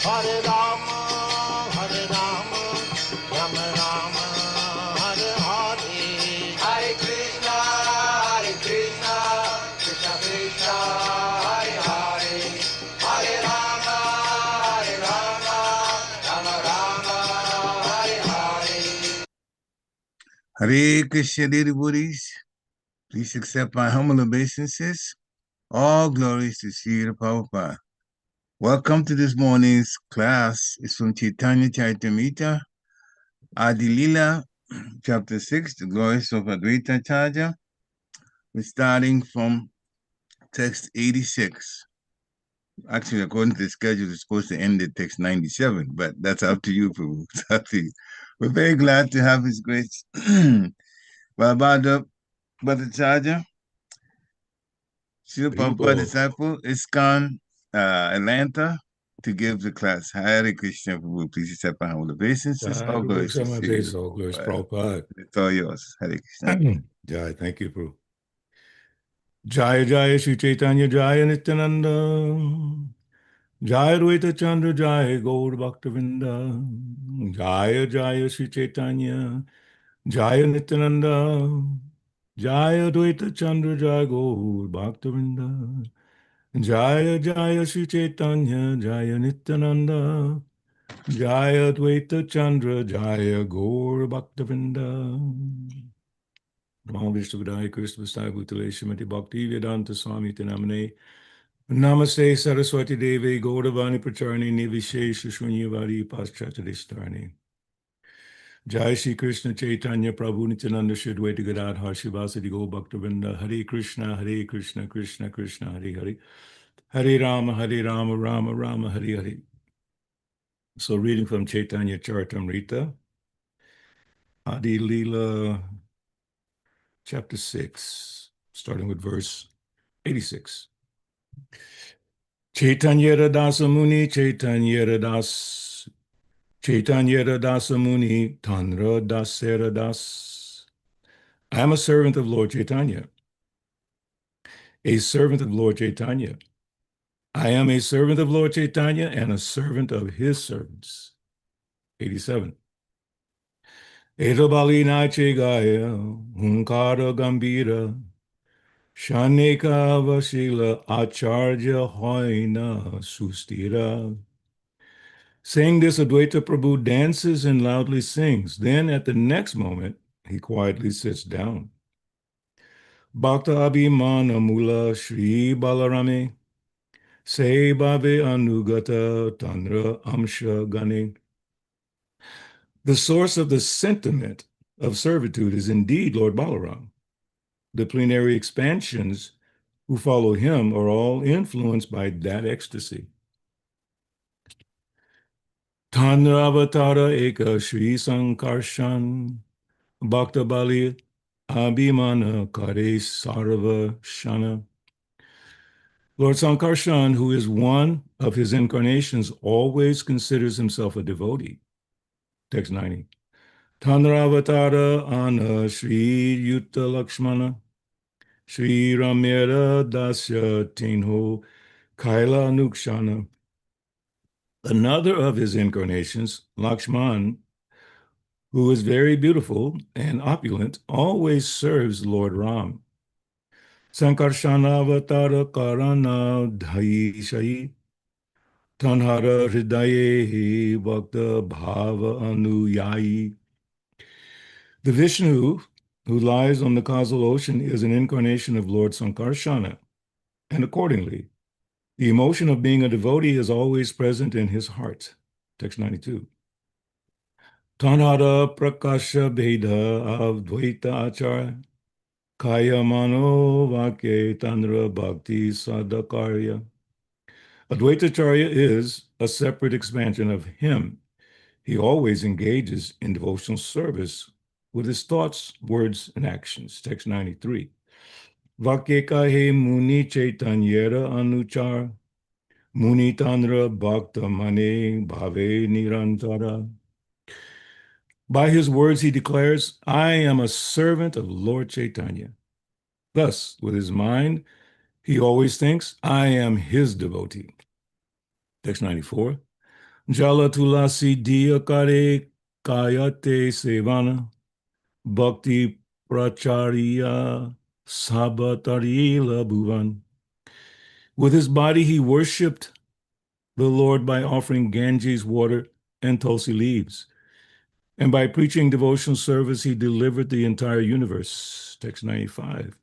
Hare Rama, Hare Rama, Rama Rama, Hare Hare. Hare Krishna, Krishna Krishna, Hare Hare. Hare Rama, Rama Rama, Hare Hare. Hare Krishna, dear Buddhis. Please accept my humble obeisances. All glories to Sri Prabhupada. Welcome to this morning's class. It's from Chaitanya Charitamrita, Adi Lila, chapter 6, the glories of Advaita Acharya. We're starting from text 86. Actually, according to the schedule, it's supposed to end at text 97, but that's up to you, Prabhu. It's up to you. We're very glad to have His Grace Balabhadra Bhattacharya, Srila Prabhupada disciple, ISKCON, Atlanta, to give the class. Hare Krishna, Prabhu. Please accept my humble obeisances. All glories to Prabhupada. It's all yours. Hare Krishna. Jai, thank you, Prabhu. Jaya Jaya Shri Chaitanya Jaya Nityananda Jaya Advaita Chandra Jaya Gaur Bhaktavinda Jaya Jaya Shri Chaitanya Jaya Nityananda Jaya Advaita Chandra Jaya Gaur Bhaktavinda Jaya Jaya Shri Chaitanya Jaya Nityananda Jaya Advaita Chandra Jaya Gaur Bhaktavinda Namo Vishnu Vidaya Krishna Vastai Bhutale Shrimati Bhakti Vedanta Swami Tinamane Namaste Saraswati Devi Gauravani Pracharani Nivishesha Shunyavadi Paschatadishtarani Jai Shri Krishna Chaitanya Prabhu Nityananda Shri Advaita Gadadhar Shivasadi Go Bhaktavinda Hare Krishna Krishna Krishna Hare Hare Hare Rama Rama Rama Hare Hare. So reading from Chaitanya Charitamrita, Adi Lila, chapter 6, starting with verse 86. Chaitanya Dasa Muni, Chaitanya Dasa Muni, Tanra Dasera Das. I am a servant of Lord Chaitanya, a servant of Lord Chaitanya. I am a servant of Lord Chaitanya and a servant of his servants. 87. Etabali Nache Gaya, Hunkara Gambira, Shaneka Vasila Acharya Hoina Sustira. Saying this, Advaita Prabhu dances and loudly sings. Then at the next moment, he quietly sits down. Bhakta Abhimana Mula Shri Balarame, Se Bhave Anugata Tanra Amsha Gane. The source of the sentiment of servitude is indeed Lord Balaram. The plenary expansions who follow him are all influenced by that ecstasy. Tanravatara Eka Shri Sankarshan Bhakta Bali Abhimana Kare Sarva Shana. Lord Sankarshan, who is one of his incarnations, always considers himself a devotee. Text 90. Tanravatara Ana Shri Yuta Lakshmana Shri Ramera Dasya Tinho Kaila Nukshana. Another of his incarnations, Lakshman, who is very beautiful and opulent, always serves Lord Ram. Sankarshana Avatara Karana Dhaishai Tanhara Hridaye Bhakta Bhava Anuyayi. The Vishnu, who lies on the causal ocean, is an incarnation of Lord Sankarshana, and accordingly, the emotion of being a devotee is always present in his heart. Text 92. Tanhara Prakasha Bheda Avdvaita Acharya Kaya Mano Vakya Tanra Bhakti Sadakarya. Advaitacharya is a separate expansion of him. He always engages in devotional service with his thoughts, words, and actions. Text 93. Vakeka he muni chaitanyera anuchar muni tanra bhakta mane bhave nirantara. By his words, he declares, I am a servant of Lord Chaitanya. Thus, with his mind, he always thinks, I am his devotee. Text 94. Jala tulasi diyakare kayate sevana. Bhakti pracharya sabatarila bhuvan. With his body, he worshipped the Lord by offering Ganges water and tulsi leaves. And by preaching devotional service, he delivered the entire universe. Text 95.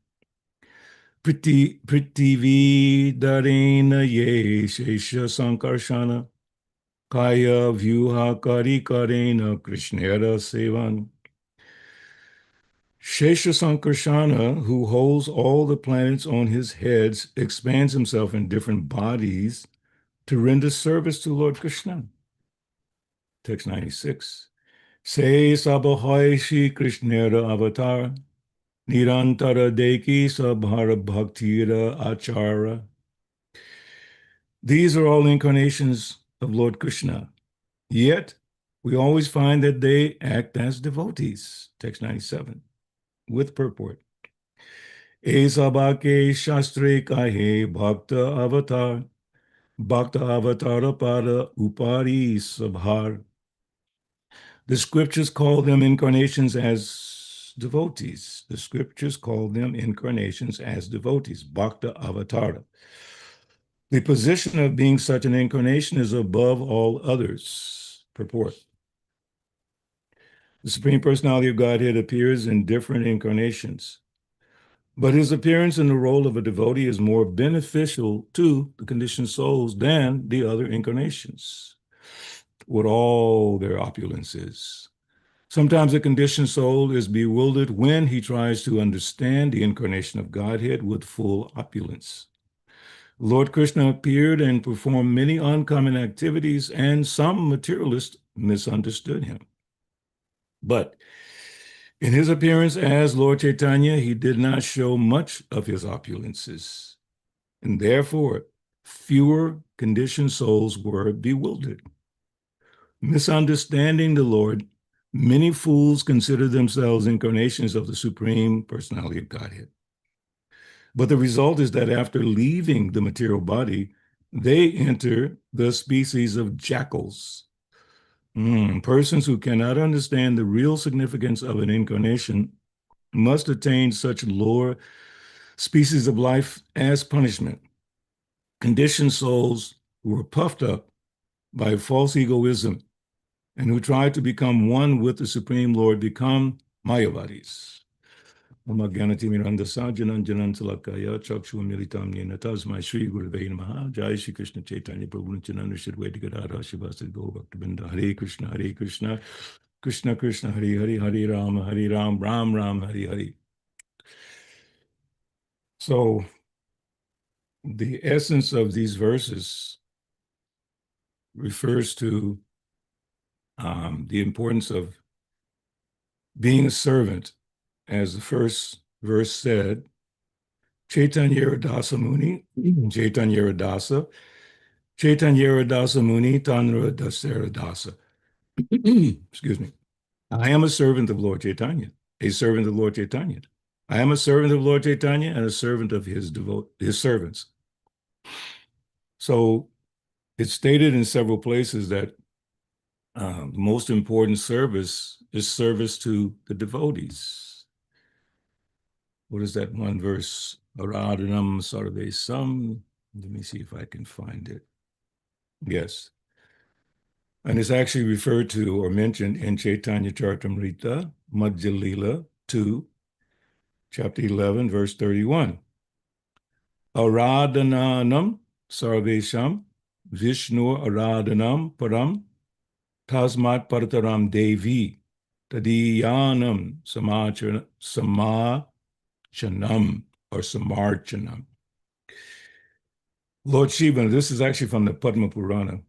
Prithivi darena ye shesha sankarshana kaya vyuha kari karena krishnera sevan. Shesha Sankarsana, who holds all the planets on his heads, expands himself in different bodies to render service to Lord Krishna. Text 96. Se Sabahoy Shri Krishnera Avatar, Nirantara Deki Sabhara Bhaktira Achara. These are all incarnations of Lord Krishna. Yet, we always find that they act as devotees. Text 97. With purport. Esabake Shastre Kahe Bhakta Avatar, Bhakta Avatara Pada Upari Sabhar. The scriptures call them incarnations as devotees. The scriptures call them incarnations as devotees, Bhakta Avatara. The position of being such an incarnation is above all others. Purport. The Supreme Personality of Godhead appears in different incarnations, but his appearance in the role of a devotee is more beneficial to the conditioned souls than the other incarnations, with all their opulences. Sometimes a conditioned soul is bewildered when he tries to understand the incarnation of Godhead with full opulence. Lord Krishna appeared and performed many uncommon activities, and some materialists misunderstood him. But in his appearance as Lord Chaitanya, he did not show much of his opulences, and therefore fewer conditioned souls were bewildered. Misunderstanding the Lord, many fools consider themselves incarnations of the Supreme Personality of Godhead. But the result is that after leaving the material body, they enter the species of jackals. Persons who cannot understand the real significance of an incarnation must attain such lower species of life as punishment. Conditioned souls who are puffed up by false egoism and who try to become one with the Supreme Lord become Mayavadis. Shri Guruvei Namaha. Jai Shri Krishna Chaitanya Prabhu Nityananda Shri Advaita Gadadhara Shivasadi Gaur Bhaktabinda. Hare Krishna, Hare Krishna, Krishna Krishna, Hare Hare, Hare Ram, Ram Ram, Hare Hare. So the essence of these verses refers to the importance of being a servant. As the first verse said, Chaitanya Radasa Muni, Chaitanya Radasa, Chaitanya Radasa Muni, Tanra Dasaradasa. Excuse me. I am a servant of Lord Chaitanya, a servant of Lord Chaitanya. I am a servant of Lord Chaitanya and a servant of his servants. So it's stated in several places that the most important service is service to the devotees. What is that one verse? Aradhanam sarvesam. Let me see if I can find it. Yes. And it's actually referred to or mentioned in Chaitanya Charitamrita, Madhya Lila 2, chapter 11, verse 31. Aradhananam sarvesham Vishnu aradhanam param tasmat parataram devi tadiyanam samachanam or samarchanam. Lord Shiva, this is actually from the Padma Purana.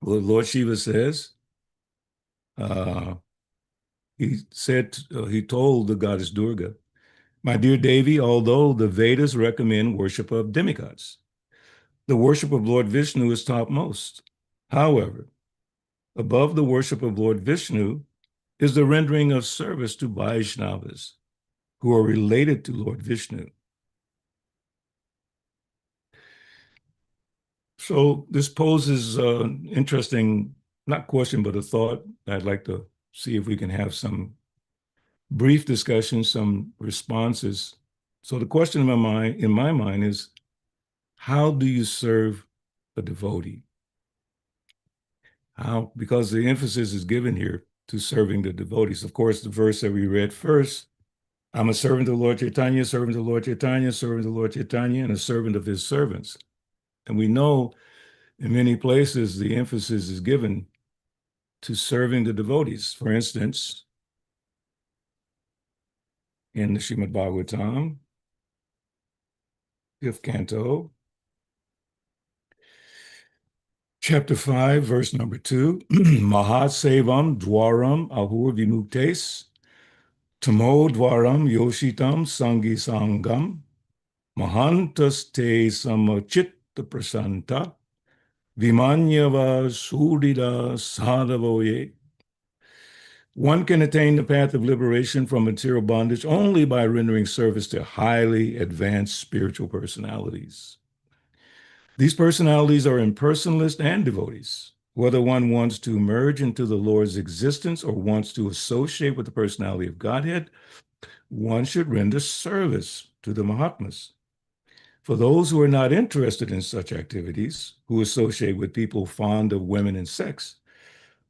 Lord Shiva says, he told the goddess Durga, my dear Devi, although the Vedas recommend worship of demigods, the worship of Lord Vishnu is topmost. However, above the worship of Lord Vishnu is the rendering of service to Vaishnavas, who are related to Lord Vishnu. So this poses an interesting, not question, but a thought. I'd like to see if we can have some brief discussion, some responses. So the question in my mind is, how do you serve a devotee? How? Because the emphasis is given here to serving the devotees. Of course, the verse that we read first, I'm a servant of the Lord Chaitanya, servant of the Lord Chaitanya, servant of the Lord Chaitanya, and a servant of his servants. And we know in many places the emphasis is given to serving the devotees. For instance, in the Srimad Bhagavatam, 5th canto, chapter 5, verse number 2, Mahat Sevam Dwaram Ahur Vimuktes, Tamo Dwaram Yoshitam Sangi Sangam, Mahantas Te Samachitta Prasanta, Vimanyava Sudida Sadhavoye. One can attain the path of liberation from material bondage only by rendering service to highly advanced spiritual personalities. These personalities are impersonalists and devotees. Whether one wants to merge into the Lord's existence or wants to associate with the personality of Godhead, one should render service to the Mahatmas. For those who are not interested in such activities, who associate with people fond of women and sex,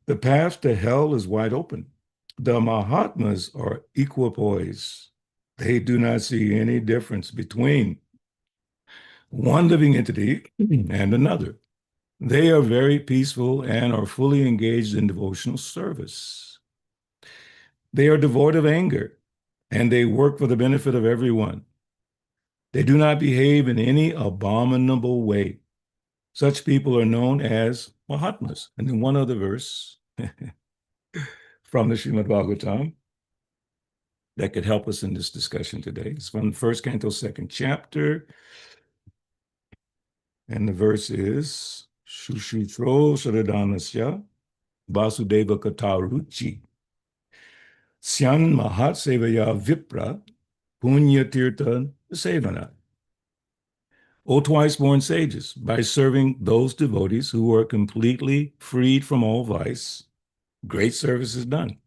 the path to hell is wide open. The Mahatmas are equipoise. They do not see any difference between one living entity and another. They are very peaceful and are fully engaged in devotional service. They are devoid of anger, and they work for the benefit of everyone. They do not behave in any abominable way. Such people are known as Mahatmas. And then one other verse from the Srimad Bhagavatam that could help us in this discussion today. It's from the 1st canto, 2nd chapter. And the verse is Shushutro Saradanasya Vasudeva Kataruchi Syan Mahat Sevaya Vipra Punya Tirtha Sevana. O twice born sages, by serving those devotees who are completely freed from all vice, great service is done.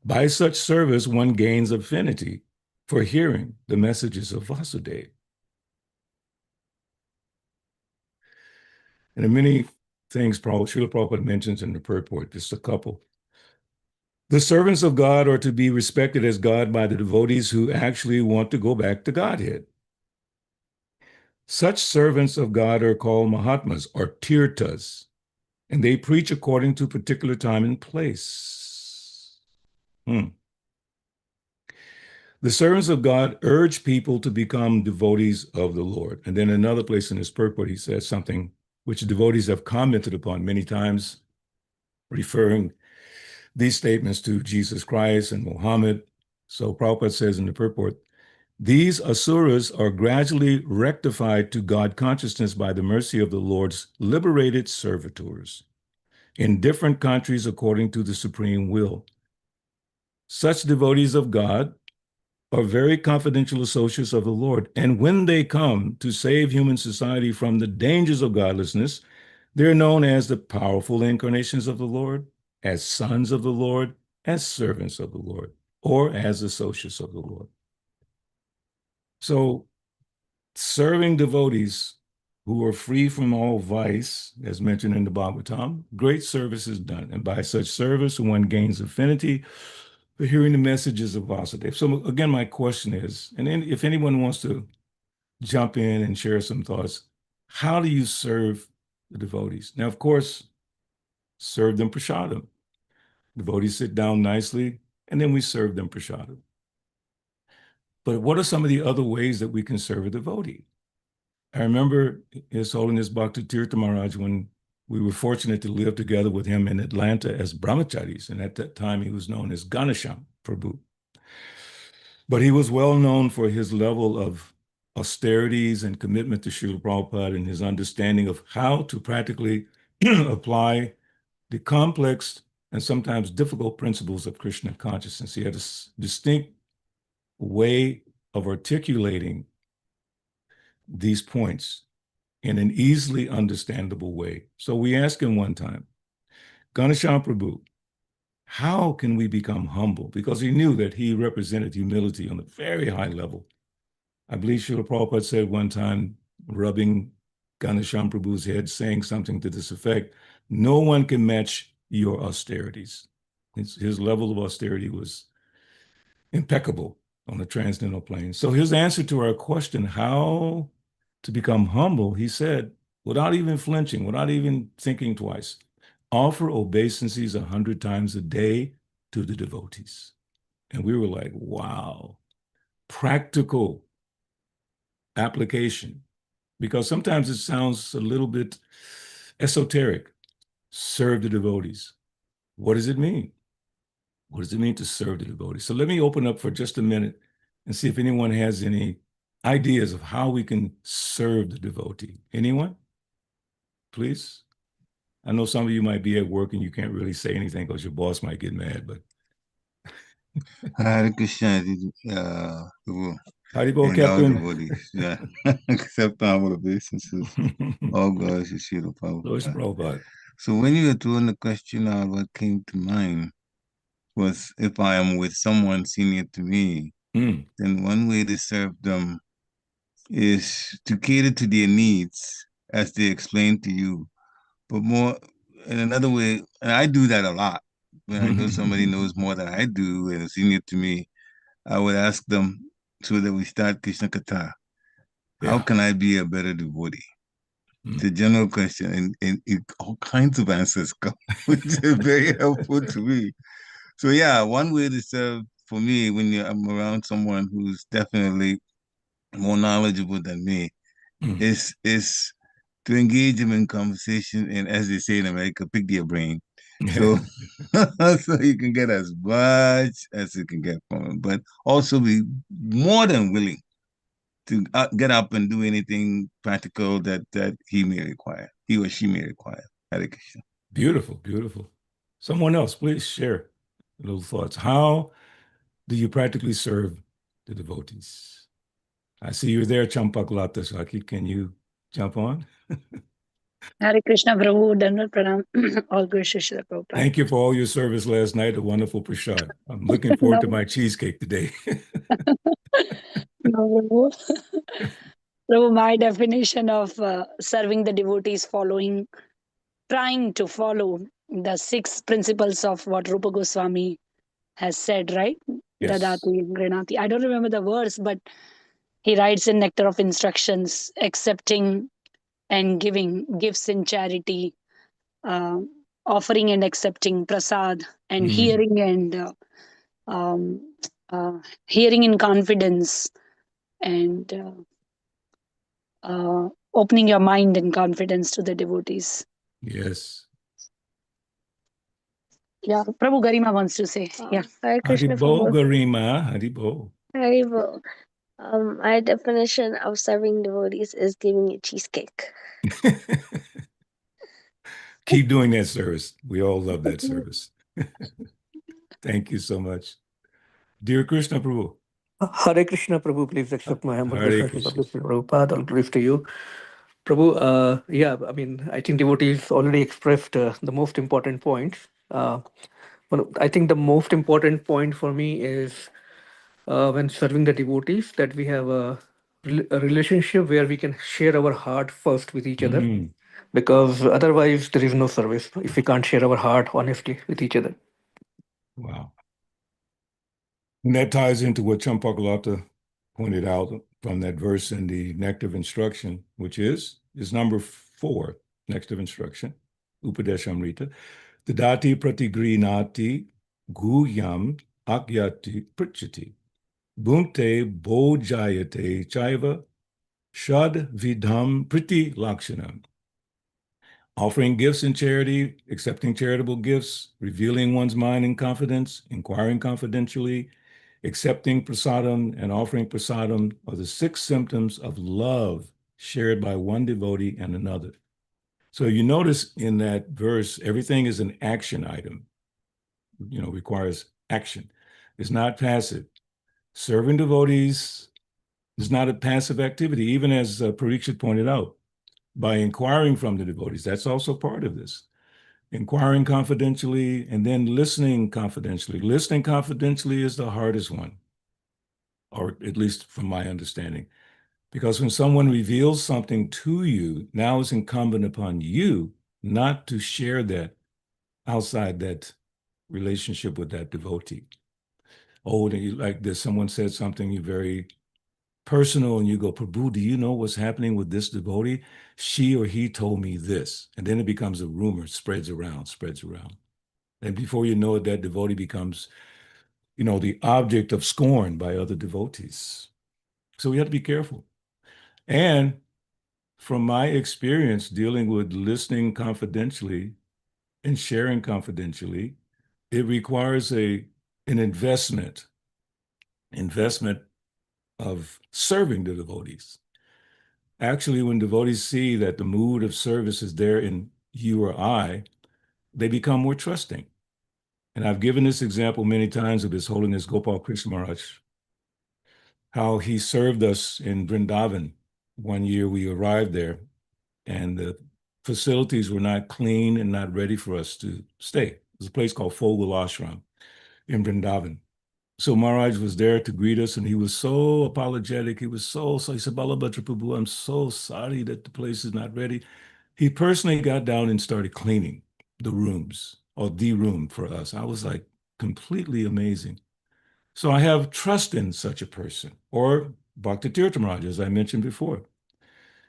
By such service, one gains affinity for hearing the messages of Vasudeva. And in many things Srila Prabhupada mentions in the purport, just a couple. The servants of God are to be respected as God by the devotees who actually want to go back to Godhead. Such servants of God are called Mahatmas or Tirthas, and they preach according to particular time and place. The servants of God urge people to become devotees of the Lord. And then another place in his purport, he says something which devotees have commented upon many times, referring these statements to Jesus Christ and Muhammad. So Prabhupada says in the purport, these asuras are gradually rectified to God consciousness by the mercy of the Lord's liberated servitors in different countries according to the supreme will. Such devotees of God are very confidential associates of the Lord, and when they come to save human society from the dangers of godlessness, they're known as the powerful incarnations of the Lord, as sons of the Lord, as servants of the Lord, or as associates of the Lord. So serving devotees who are free from all vice, as mentioned in the Bhagavatam, great service is done. And by such service, one gains affinity for hearing the messages of Vasudeva. So again, my question is, and then if anyone wants to jump in and share some thoughts, how do you serve the devotees? Now, of course, serve them prasadam. Devotees sit down nicely, and then we serve them prasadam. But what are some of the other ways that we can serve a devotee? I remember His Holiness Bhakti Tirtha Maharaj when we were fortunate to live together with him in Atlanta as brahmacharis, and at that time he was known as Ganesham Prabhu. But he was well known for his level of austerities and commitment to Srila Prabhupada and his understanding of how to practically apply the complex and sometimes difficult principles of Krishna consciousness. He had a distinct way of articulating these points in an easily understandable way. So we asked him one time, Ganesham Prabhu, how can we become humble? Because he knew that he represented humility on a very high level. I believe Srila Prabhupada said one time, rubbing Ganesham Prabhu's head, saying something to this effect, no one can match your austerities. His level of austerity was impeccable on the transcendental plane. So his answer to our question, how to become humble, he said, without even flinching, without even thinking twice, offer obeisances 100 times a day to the devotees. And we were like, wow, practical application. Because sometimes it sounds a little bit esoteric. Serve the devotees. What does it mean? What does it mean to serve the devotees? So let me open up for just a minute and see if anyone has any ideas of how we can serve the devotee. Anyone? Please? I know some of you might be at work and you can't really say anything because your boss might get mad, but. Hare Krishna, Haribo, and all Captain. devotees. Yeah. Accept humble obeisances. All glories to Srila Lord Prabhupada. Prabhupada. So when you were throwing the question out, what came to mind was if I am with someone senior to me, then one way to serve them is to cater to their needs as they explain to you. But more in another way, and I do that a lot. When I know somebody knows more than I do and is senior to me, I would ask them so that we start Krishna Katha. How can I be a better devotee? It's a general question, and all kinds of answers come, which is very helpful to me. So yeah, one way to serve for me when I'm around someone who's definitely more knowledgeable than me is to engage them in conversation and, as they say in America, pick their brain. So so you can get as much as you can get from them, but also be more than willing to get up and do anything practical that he or she may require. Hare Krishna. Beautiful, beautiful. Someone else, please share those thoughts. How do you practically serve the devotees? I see you're there, Champaklata Saki. Can you jump on? Hare Krishna, Prabhu, Dandavat Pranam, all good Shishra Prabhupada. Thank you for all your service last night. A wonderful prashad. I'm looking forward to my cheesecake today. No, Prabhu. Prabhu, my definition of serving the devotees trying to follow the 6 principles of what Rupa Goswami has said, right? Yes. Dadati, Grinati. I don't remember the verse, but he writes in Nectar of Instructions, accepting and giving gifts in charity, offering and accepting prasad, and hearing and hearing in confidence, and opening your mind and confidence to the devotees. Yes. Yeah, Prabhu Garima wants to say. Yeah. Hare Krishna, Haribo, Prabhu. Garima, Haribo. Haribo. My definition of serving devotees is giving a cheesecake. Keep doing that service. We all love that service. Thank you so much. Dear Krishna Prabhu. Hare Krishna, Prabhu, please accept my humble Hare wishes. Krishna. Prabhupada, all glories to you. Prabhu, yeah, I mean, I think devotees already expressed the most important points. I think the most important point for me is when serving the devotees that we have a relationship where we can share our heart first with each other, because otherwise there is no service if we can't share our heart honestly with each other. Wow. And that ties into what Champakalata pointed out from that verse in the Nectar of Instruction, which is number 4, Nectar of Instruction, Upadeshamrita. Tadati pratigrinati guyam akyati prichati. Bhunte bojayate chaiva shad vidham priti lakshanam. Offering gifts in charity, accepting charitable gifts, revealing one's mind in confidence, inquiring confidentially, accepting prasadam, and offering prasadam are the 6 symptoms of love shared by one devotee and another. So you notice in that verse, everything is an action item, requires action. It's not passive. Serving devotees is not a passive activity, even as Parikshit pointed out. by inquiring from the devotees. That's also part of this. Inquiring confidentially and then listening confidentially. Listening confidentially is the hardest one, or at least from my understanding. Because when someone reveals something to you, now it's incumbent upon you not to share that outside that relationship with that devotee. Oh, like there's someone said something very personal and you go, Prabhu, do you know what's happening with this devotee? She or he told me this. And then it becomes a rumor, spreads around. And before you know it, that devotee becomes, the object of scorn by other devotees. So we have to be careful. And from my experience dealing with listening confidentially and sharing confidentially, it requires an investment of serving the devotees. Actually, when devotees see that the mood of service is there in you or I, they become more trusting. And I've given this example many times of His Holiness Gopal Krishna Maharaj, how he served us in Vrindavan. One year we arrived there and the facilities were not clean and not ready for us to stay. There's a place called Fogel Ashram in Vrindavan. So Maharaj was there to greet us, and he was so apologetic. He was so he said, Balabhadra Prabhu, I'm so sorry that the place is not ready. He personally got down and started cleaning the rooms, or the room for us. I was like, completely amazing. So I have trust in such a person. Or Bhakti Tirtha Maharaj, as I mentioned before.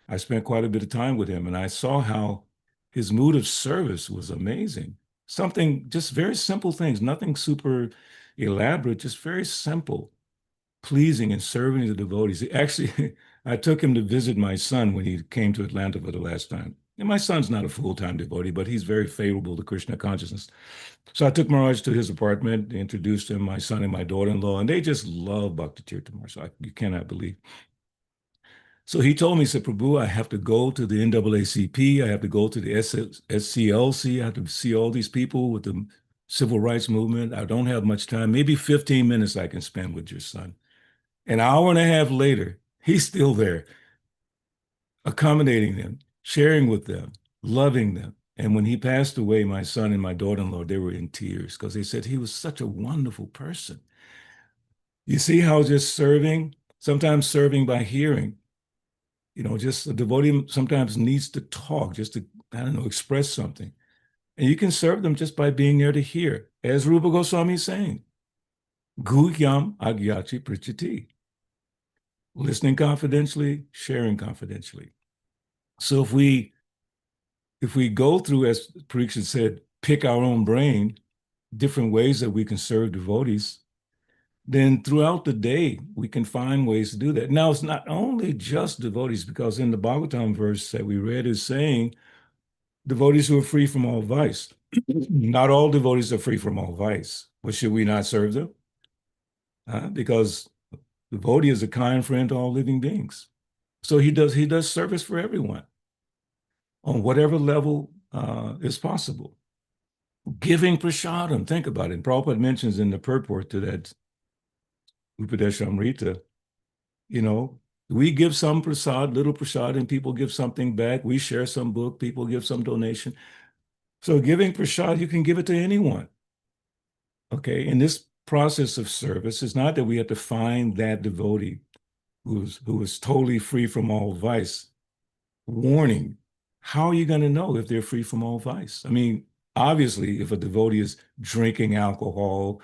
I spent quite a bit of time with him, and I saw how his mood of service was amazing. Something, just very simple things, nothing super elaborate, just very simple, pleasing and serving the devotees. Actually, I took him to visit my son when he came to Atlanta for the last time. And my son's not a full-time devotee, but he's very favorable to Krishna consciousness. So I took Maharaj to his apartment, introduced him, my son and my daughter-in-law, and they just love Bhakti Tirtha Maharaj. You cannot believe. So he told me, he said, Prabhu, I have to go to the NAACP, I have to go to the SCLC, I have to see all these people with the civil rights movement. I don't have much time, maybe 15 minutes I can spend with your son. An hour and a half later, he's still there, accommodating them, sharing with them, loving them. And when he passed away, my son and my daughter-in-law, they were in tears because they said he was such a wonderful person. You see how just serving, sometimes serving by hearing, just a devotee sometimes needs to talk, just to, express something. And you can serve them just by being there to hear. As Rupa Goswami is saying, Guhyam Agyachi Prichati. Listening confidentially, sharing confidentially. So if we go through, as Parikshit said, pick our own brain, different ways that we can serve devotees, then throughout the day, we can find ways to do that. Now, it's not only just devotees, because in the Bhagavatam verse that we read is saying, devotees who are free from all vice. Not all devotees are free from all vice. But should we not serve them? Because the devotee is a kind friend to all living beings. So he does service for everyone on whatever level is possible. Giving prasadam, think about it. And Prabhupada mentions in the purport to that Upadeshamrita, we give some prasad, little prasad, and people give something back. We share some book, people give some donation. So giving prasad, you can give it to anyone. Okay, in this process of service, it's not that we have to find that devotee who is totally free from all vice. Warning, how are you going to know if they're free from all vice? I mean, obviously, if a devotee is drinking alcohol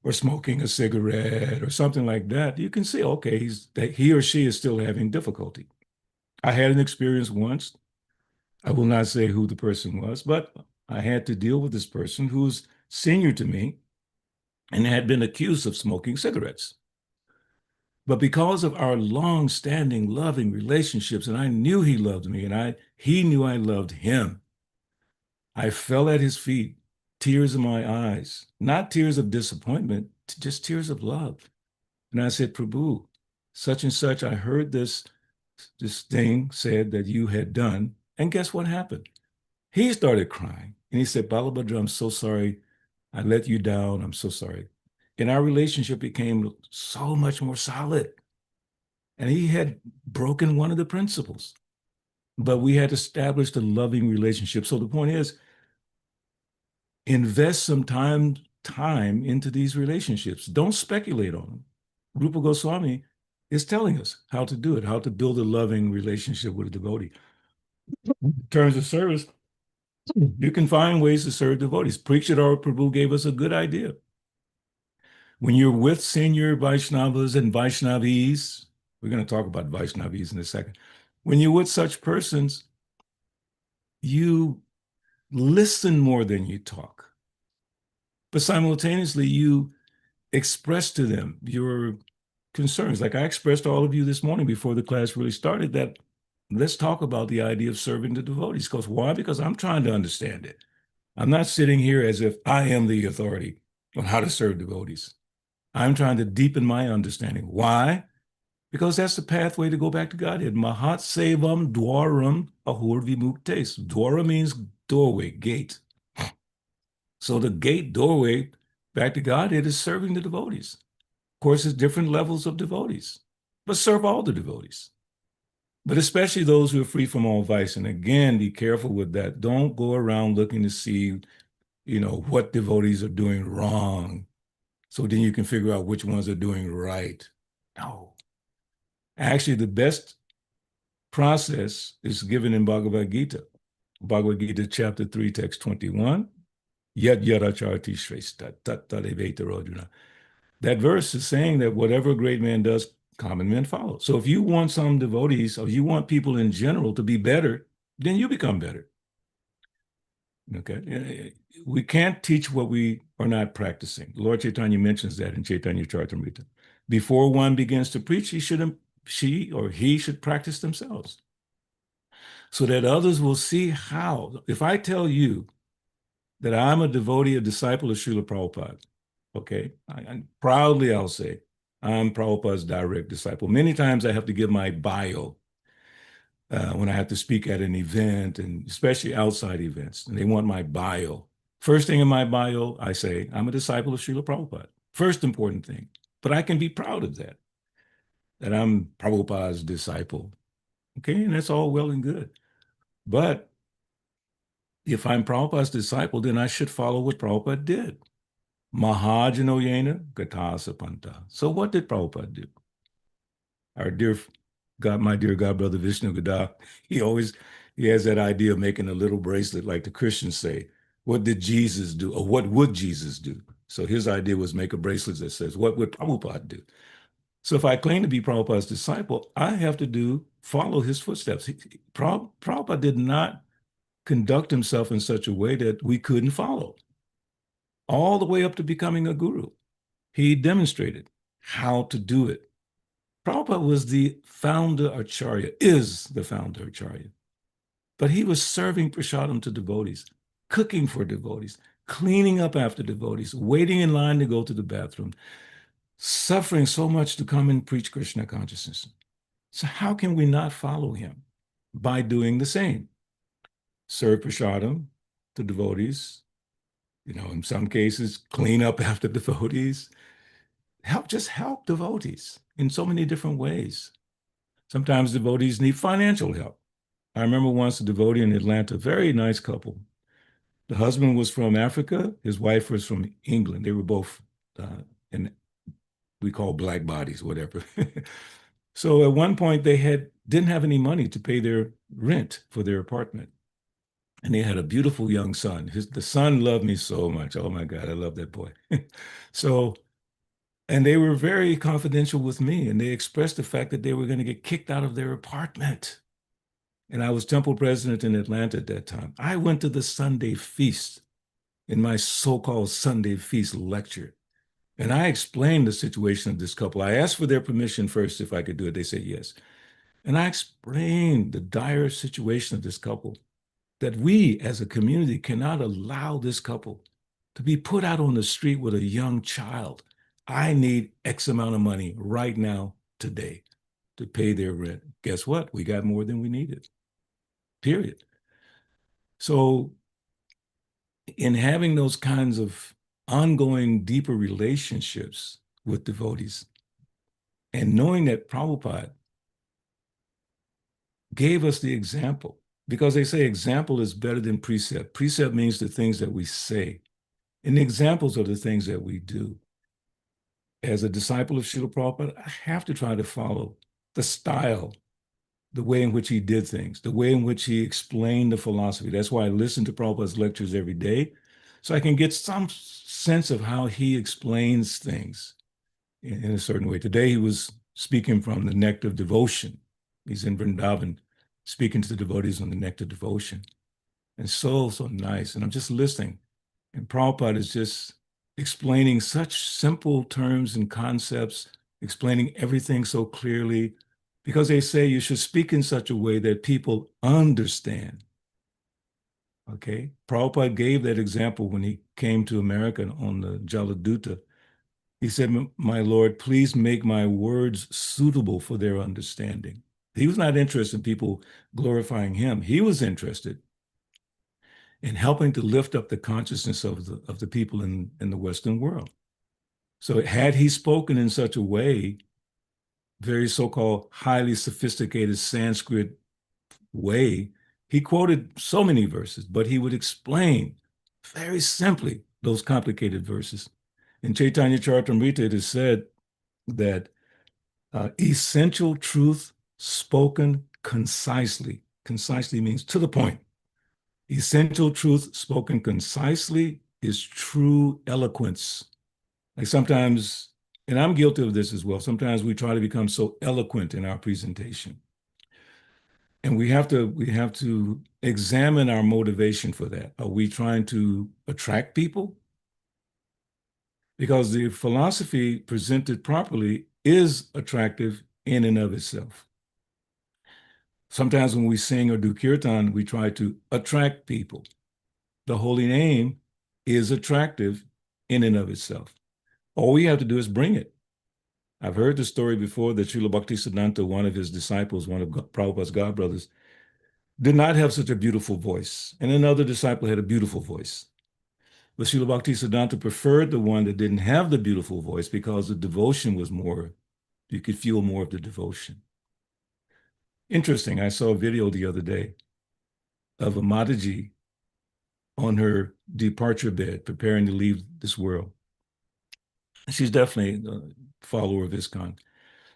or smoking a cigarette or something like that, you can see, okay, he or she is still having difficulty. I had an experience once. I will not say who the person was, but I had to deal with this person who's senior to me and had been accused of smoking cigarettes. But because of our long-standing, loving relationships, and I knew he loved me, and he knew I loved him, I fell at his feet, tears in my eyes, not tears of disappointment, just tears of love. And I said, Prabhu, such and such, I heard this thing said that you had done, and guess what happened? He started crying, and he said, Balabhadra, I'm so sorry. I let you down. I'm so sorry. And our relationship became so much more solid. And he had broken one of the principles. but we had established a loving relationship. So the point is, invest some time into these relationships. Don't speculate on them. Rupa Goswami is telling us how to do it, how to build a loving relationship with a devotee. In terms of service, you can find ways to serve devotees. Preachadhara Prabhu gave us a good idea. When you're with senior Vaishnavas and Vaishnavis, we're going to talk about Vaishnavis in a second. When you're with such persons, you listen more than you talk. But simultaneously, you express to them your concerns. Like I expressed to all of you this morning before the class really started that let's talk about the idea of serving the devotees. Because why? Because I'm trying to understand it. I'm not sitting here as if I am the authority on how to serve devotees. I'm trying to deepen my understanding. Why? Because that's the pathway to go back to Godhead. Mahat Sevam Dwaram Ahur Vimuktes. Dwara means doorway, gate. So the gate, doorway back to Godhead is serving the devotees. Of course, there's different levels of devotees, but serve all the devotees. But especially those who are free from all vice. And again, be careful with that. Don't go around looking to see, what devotees are doing wrong. So then you can figure out which ones are doing right. No. Actually, the best process is given in Bhagavad Gita. Bhagavad Gita, chapter 3, text 21. Yat yaracharti shrestha tat tadevetaroduna. That verse is saying that whatever a great man does, common men follow. So if you want some devotees, or you want people in general to be better, then you become better. Okay? We can't teach what we are not practicing. Lord Chaitanya mentions that in Chaitanya Charitamrita. Before one begins to preach, he should practice themselves so that others will see how. If I tell you that I'm a devotee, a disciple of Srila Prabhupada, okay, proudly I'll say, I'm Prabhupada's direct disciple. Many times I have to give my bio when I have to speak at an event, and especially outside events, and they want my bio. First thing in my bio, I say, I'm a disciple of Srila Prabhupada. First important thing. But I can be proud of that I'm Prabhupada's disciple. Okay, and that's all well and good. But if I'm Prabhupada's disciple, then I should follow what Prabhupada did. Mahajano yena gatasa panta. So what did Prabhupada do? Our dear God, my dear God brother Vishnu Gada, he has that idea of making a little bracelet like the Christians say. What did Jesus do? Or what would Jesus do? So his idea was make a bracelet that says, what would Prabhupada do? So if I claim to be Prabhupada's disciple, I have to follow his footsteps. Prabhupada did not conduct himself in such a way that we couldn't follow. All the way up to becoming a guru, he demonstrated how to do it. Prabhupada was the founder Acharya, is the founder Acharya. But he was serving prasadam to devotees, cooking for devotees, cleaning up after devotees, waiting in line to go to the bathroom, suffering so much to come and preach Krishna consciousness. So how can we not follow him? By doing the same. Serve prasadam to devotees, in some cases, clean up after devotees, just help devotees in so many different ways. Sometimes devotees need financial help. I remember once a devotee in Atlanta, very nice couple. The husband was from Africa. His wife was from England. They were both in, we call black bodies, whatever. So at one point they didn't have any money to pay their rent for their apartment. And they had a beautiful young son. The son loved me so much. Oh my God, I love that boy. And they were very confidential with me, and they expressed the fact that they were going to get kicked out of their apartment. And I was temple president in Atlanta at that time. I went to the Sunday feast in my so-called Sunday feast lecture. And I explained the situation of this couple. I asked for their permission first if I could do it. They said yes. And I explained the dire situation of this couple, that we as a community cannot allow this couple to be put out on the street with a young child. I need X amount of money right now, today, to pay their rent. Guess what? We got more than we needed, period. So in having those kinds of ongoing, deeper relationships with devotees, and knowing that Prabhupada gave us the example, because they say example is better than precept. Precept means the things that we say, and the examples are the things that we do. As a disciple of Srila Prabhupada, I have to try to follow the style, the way in which he did things, the way in which he explained the philosophy. That's why I listen to Prabhupada's lectures every day, so I can get some sense of how he explains things in a certain way. Today, he was speaking from the Nectar of Devotion. He's in Vrindavan, speaking to the devotees on the Nectar of Devotion. And so nice. And I'm just listening. And Prabhupada is just explaining such simple terms and concepts, explaining everything so clearly, because they say you should speak in such a way that people understand. Okay? Prabhupada gave that example when he came to America on the Jaladuta. He said, "My Lord, please make my words suitable for their understanding." He was not interested in people glorifying him. He was interested in helping to lift up the consciousness of the people in the Western world. So had he spoken in such a way, very so-called highly sophisticated Sanskrit way, he quoted so many verses, but he would explain very simply those complicated verses. In Chaitanya Charitamrita, it is said that essential truth spoken concisely. Concisely means to the point. Essential truth spoken concisely is true eloquence. Like sometimes, and I'm guilty of this as well, sometimes we try to become so eloquent in our presentation. And we have to examine our motivation for that. Are we trying to attract people? Because the philosophy presented properly is attractive in and of itself. Sometimes when we sing or do kirtan, we try to attract people. The holy name is attractive in and of itself. All we have to do is bring it. I've heard the story before that Srila Bhaktisiddhanta, one of his disciples, one of Prabhupada's godbrothers, did not have such a beautiful voice. And another disciple had a beautiful voice. But Srila Bhaktisiddhanta preferred the one that didn't have the beautiful voice because the devotion was more, you could feel more of the devotion. Interesting, I saw a video the other day of a Mataji on her departure bed, preparing to leave this world. She's definitely a follower of ISKCON.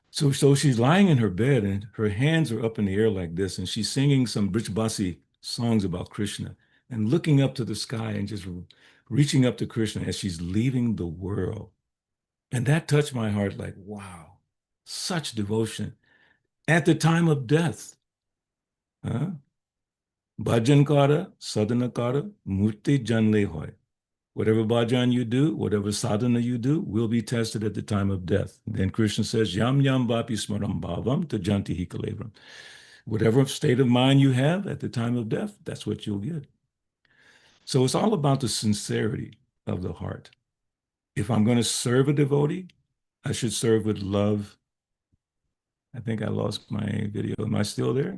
So she's lying in her bed and her hands are up in the air like this, and she's singing some Brijbasi songs about Krishna and looking up to the sky and just reaching up to Krishna as she's leaving the world. And that touched my heart like, wow, such devotion at the time of death. Huh? Bhajan kara, sadhana kara, murti janle hoy. Whatever bhajan you do, whatever sadhana you do, will be tested at the time of death. Then Krishna says, yam yam vapi smaram bhavam tajanti hi kalevram. Whatever state of mind you have at the time of death, that's what you'll get. So it's all about the sincerity of the heart. If I'm going to serve a devotee, I should serve with love. I think I lost my video. Am I still there?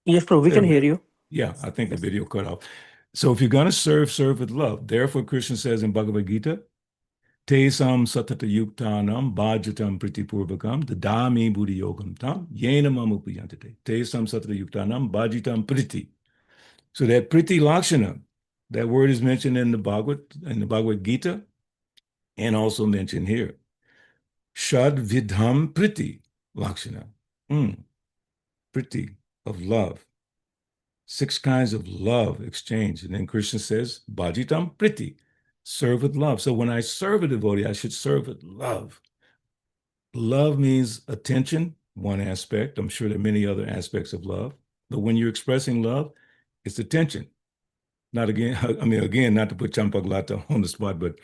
Yes, Prabhu, we can hear you. Yeah, I think the video cut off. So if you're going to serve, serve with love. Therefore, Krishna says in Bhagavad Gita, Tesam satata yuktanam bhajatam pritipurvakam dadami buddhi yogam tam yena mamupayantite. Tesam satata yuktanam bhajitam priti. So that priti lakshana, that word is mentioned in the Bhagavad Gita, and also mentioned here. Shad vidham priti lakshana. Priti, of love. 6 kinds of love exchange. And then Krishna says, bhajitam priti, serve with love. So when I serve a devotee, I should serve with love. Love means attention, one aspect. I'm sure there are many other aspects of love. But when you're expressing love, it's attention. Not again, not to put Champaglata on the spot, but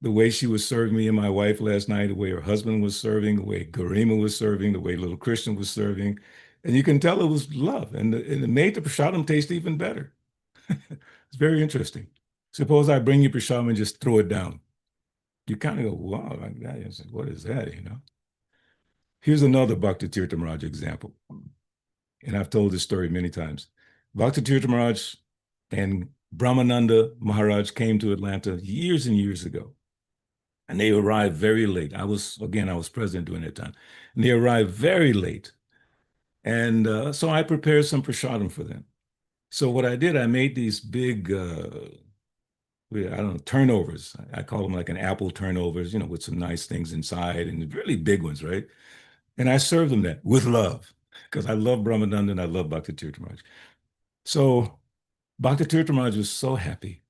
the way she was serving me and my wife last night, the way her husband was serving, the way Garima was serving, the way little Christian was serving. And you can tell it was love. And it made the prasadam taste even better. It's very interesting. Suppose I bring you prasadam and just throw it down. You kind of go, wow, like that. Like, what is that, Here's another Bhakti Tirtha Maharaj example. And I've told this story many times. Bhakti Tirtha Maharaj and Brahmananda Maharaj came to Atlanta years and years ago. And they arrived very late. I was present during that time. And they arrived very late. And so I prepared some prasadam for them. So what I did, I made these big, I don't know, turnovers. I call them like an apple turnovers, with some nice things inside and really big ones, right? And I served them that with love because I love Brahmananda and I love Bhakti Tirtha Maharaj. So Bhakti Tirtha Maharaj was so happy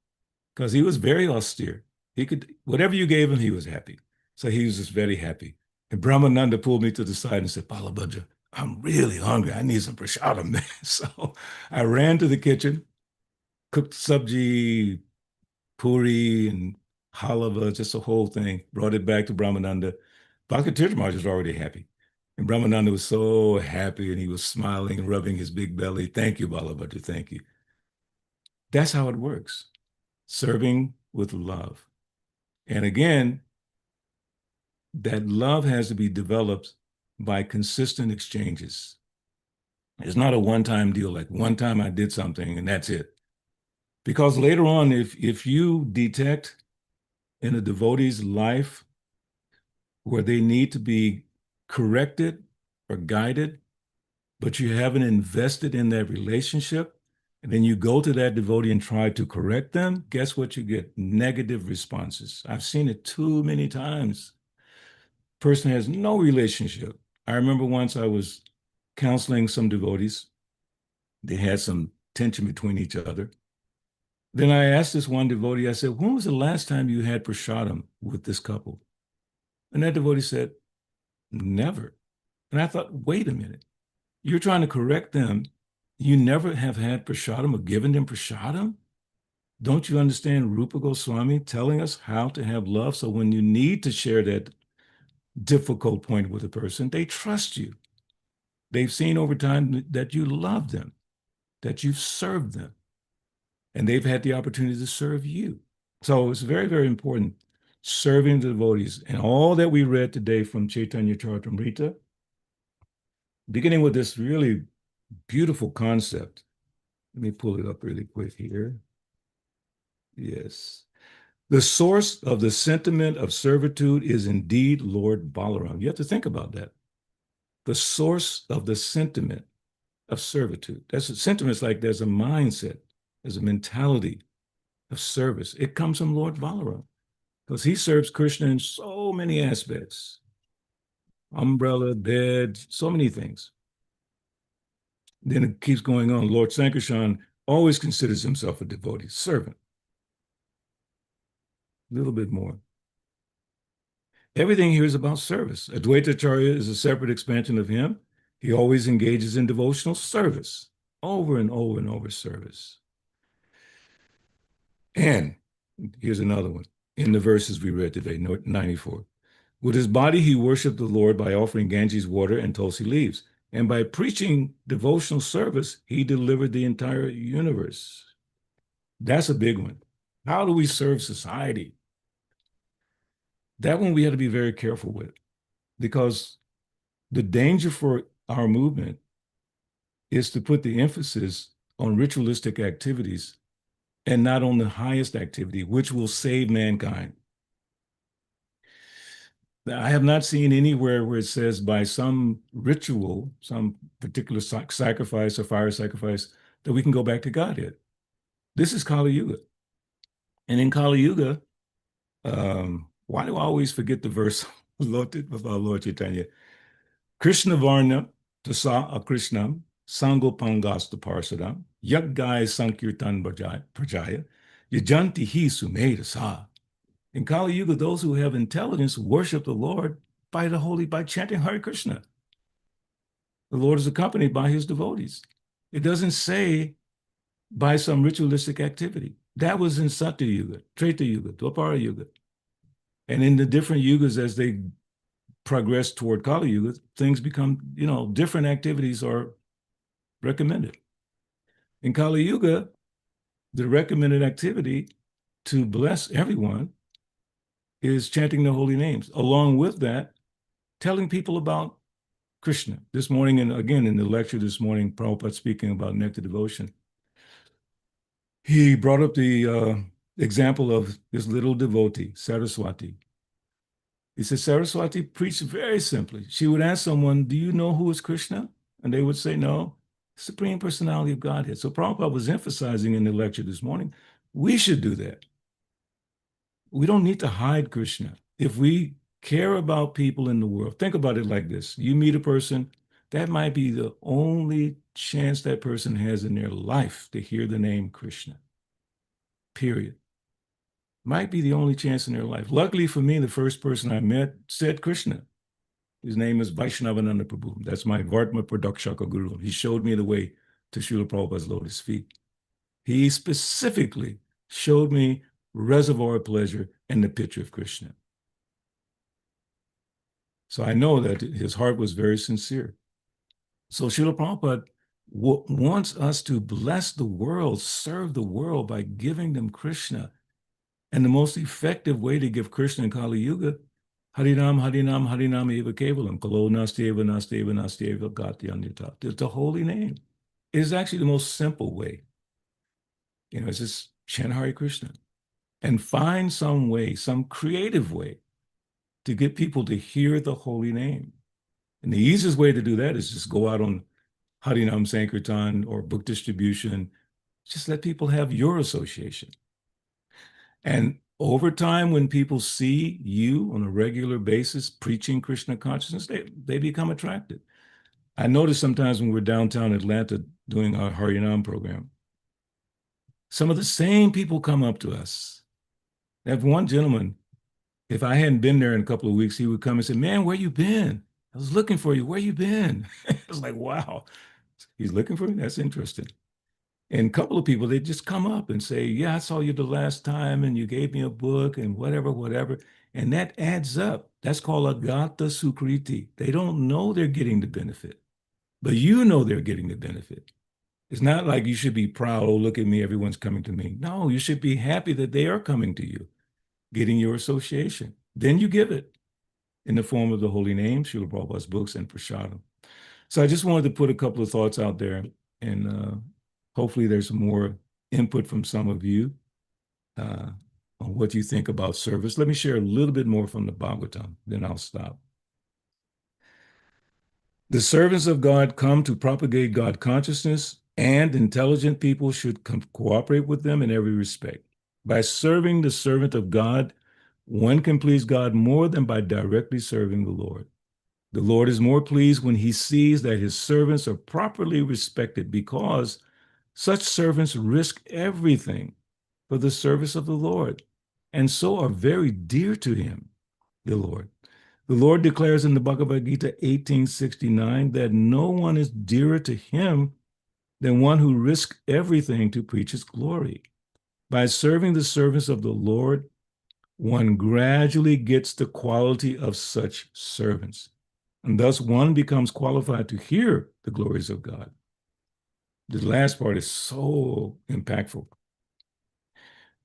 because he was very austere. He could, whatever you gave him, he was happy. So he was just very happy. And Brahmananda pulled me to the side and said, Balabhadra, I'm really hungry. I need some prasadam. So I ran to the kitchen, cooked sabji, puri, and halava, just the whole thing, brought it back to Brahmananda. Bhakti Tirtha Maharaj was already happy. And Brahmananda was so happy and he was smiling and rubbing his big belly. Thank you, Balabhadra. Thank you. That's how it works. Serving with love. And again, that love has to be developed by consistent exchanges. It's not a one-time deal, like one time I did something and that's it. Because later on, if you detect in a devotee's life where they need to be corrected or guided, but you haven't invested in that relationship, and then you go to that devotee and try to correct them, guess what you get? Negative responses. I've seen it too many times. Person has no relationship. I remember once I was counseling some devotees. They had some tension between each other. Then I asked this one devotee, I said, when was the last time you had prasadam with this couple? And that devotee said, never. And I thought, wait a minute. You're trying to correct them. You never have had prasadam or given them prasadam? Don't you understand Rupa Goswami telling us how to have love? So when you need to share that difficult point with a person, they trust you. They've seen over time that you love them, that you've served them, and they've had the opportunity to serve you. So it's very, very important, serving the devotees. And all that we read today from Chaitanya Charitamrita, beginning with this really beautiful concept. Let me pull it up really quick here. Yes. The source of the sentiment of servitude is indeed Lord Balaram. You have to think about that. The source of the sentiment of servitude. That's a sentiment. It's like there's a mindset, there's a mentality of service. It comes from Lord Balaram because he serves Krishna in so many aspects. Umbrella, bed, so many things. Then it keeps going on. Lord Sankarshan always considers himself a devotee, servant. A little bit more. Everything here is about service. Advaita Acharya is a separate expansion of him. He always engages in devotional service, over and over and over service. And here's another one in the verses we read today, 94. With his body, he worshiped the Lord by offering Ganges water and Tulsi leaves. And by preaching devotional service, he delivered the entire universe. That's a big one. How do we serve society? That one we have to be very careful with, because the danger for our movement is to put the emphasis on ritualistic activities and not on the highest activity, which will save mankind. I have not seen anywhere where it says by some ritual, some particular sacrifice or fire sacrifice, that we can go back to Godhead. This is Kali Yuga. And in Kali Yuga, why do I always forget the verse of our Lord Chaitanya? Krishna Varna Tasa Akrishnam Sangopangasta Parsadam Yaggai Sankirtan Prajaya Yajanti Hi Sumeda Sa. In Kali Yuga, those who have intelligence worship the Lord by chanting Hare Krishna. The Lord is accompanied by his devotees. It doesn't say by some ritualistic activity. That was in Satya Yuga, Treta Yuga, Dwapara Yuga. And in the different yugas as they progress toward Kali Yuga, things become, different activities are recommended. In Kali Yuga, the recommended activity to bless everyone is chanting the holy names. Along with that, telling people about Krishna. This morning, and again in the lecture this morning, Prabhupada speaking about nectar devotion, he brought up the example of this little devotee, Saraswati. He said Saraswati preached very simply. She would ask someone, do you know who is Krishna? And they would say, no, Supreme Personality of Godhead. So Prabhupada was emphasizing in the lecture this morning, we should do that. We don't need to hide Krishna. If we care about people in the world, think about it like this. You meet a person, that might be the only chance that person has in their life to hear the name Krishna. Period. Might be the only chance in their life. Luckily for me, the first person I met said Krishna. His name is Vaishnavananda Prabhu. That's my Vartma Pradakshaka Guru. He showed me the way to Srila Prabhupada's lotus feet. He specifically showed me Reservoir of Pleasure and the picture of Krishna. So I know that his heart was very sincere. So Srila Prabhupada wants us to bless the world, serve the world by giving them Krishna. And the most effective way to give Krishna in Kali Yuga, Harinam, Harinam, Harinam Eva Kevalam, Kalo Nasteva, Nasteva, Nasteva, Gati Anyata. It's the holy name. It is actually the most simple way. It's just chant Hare Krishna and find some way, some creative way to get people to hear the holy name. And the easiest way to do that is just go out on Harinam Sankirtan or book distribution. Just let people have your association. And over time, when people see you on a regular basis preaching Krishna consciousness, they become attracted. I notice sometimes when we're downtown Atlanta doing our Harinam program, some of the same people come up to us. I have one gentleman, if I hadn't been there in a couple of weeks, he would come and say, man, where you been? I was looking for you. Where you been? I was like, wow, he's looking for me? That's interesting. And a couple of people, they just come up and say, yeah, I saw you the last time and you gave me a book and whatever. And that adds up. That's called Agata Sukriti. They don't know they're getting the benefit, but you know they're getting the benefit. It's not like you should be proud, oh, look at me, everyone's coming to me. No, you should be happy that they are coming to you, getting your association. Then you give it in the form of the holy name, Srila Prabhupada's books, and prasadam. So I just wanted to put a couple of thoughts out there, and hopefully there's more input from some of you on what you think about service. Let me share a little bit more from the Bhagavatam, then I'll stop. The servants of God come to propagate God consciousness, and intelligent people should cooperate with them in every respect. By serving the servant of God, one can please God more than by directly serving the Lord. The Lord is more pleased when he sees that his servants are properly respected, because such servants risk everything for the service of the Lord, and so are very dear to him, the Lord. The Lord declares in the Bhagavad Gita 18:69 that no one is dearer to him than one who risks everything to preach his glory. By serving the servants of the Lord, one gradually gets the quality of such servants, and thus one becomes qualified to hear the glories of God. The last part is so impactful.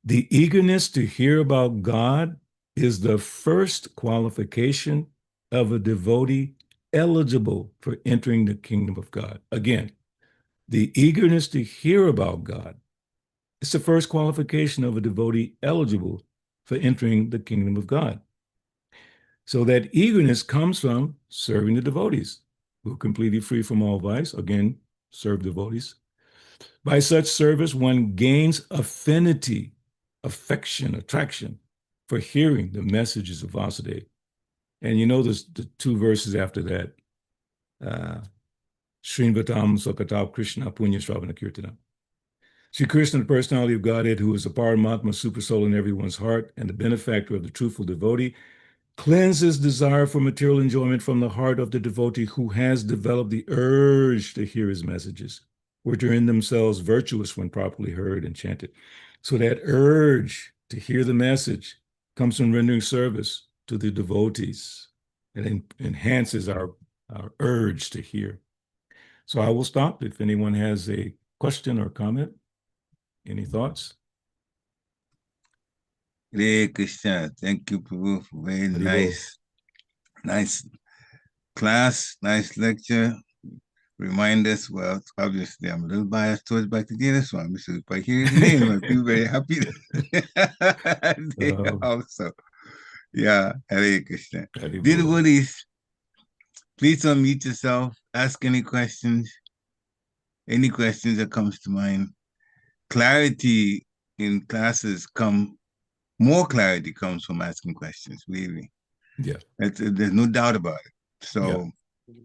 The eagerness to hear about God is the first qualification of a devotee eligible for entering the kingdom of God. Again, the eagerness to hear about God is the first qualification of a devotee eligible for entering the kingdom of God. So that eagerness comes from serving the devotees who are completely free from all vice. Again, serve devotees. By such service, one gains affinity, affection, attraction for hearing the messages of Vasudeva. And you know there's the two verses after that. Srinvatam Sokatab Krishna Punya Shravana Kirtana. Sri Krishna, the personality of Godhead, who is a Paramatma super soul in everyone's heart and the benefactor of the truthful devotee, cleanses desire for material enjoyment from the heart of the devotee who has developed the urge to hear his messages, which are in themselves virtuous when properly heard and chanted. So that urge to hear the message comes from rendering service to the devotees. It enhances our urge to hear. So I will stop if anyone has a question or comment. Any thoughts? Hare Krishna. Thank you, Prabhu, for very nice class, nice lecture. Remind us, well, obviously I'm a little biased towards Bhakti Swami, so if I hear his name, I'll be very happy also. Yeah, Hare Krishna. Dear devotees, Please unmute yourself. Ask any questions. Any questions that comes to mind. Clarity in classes more clarity comes from asking questions, really. Yeah. There's no doubt about it. So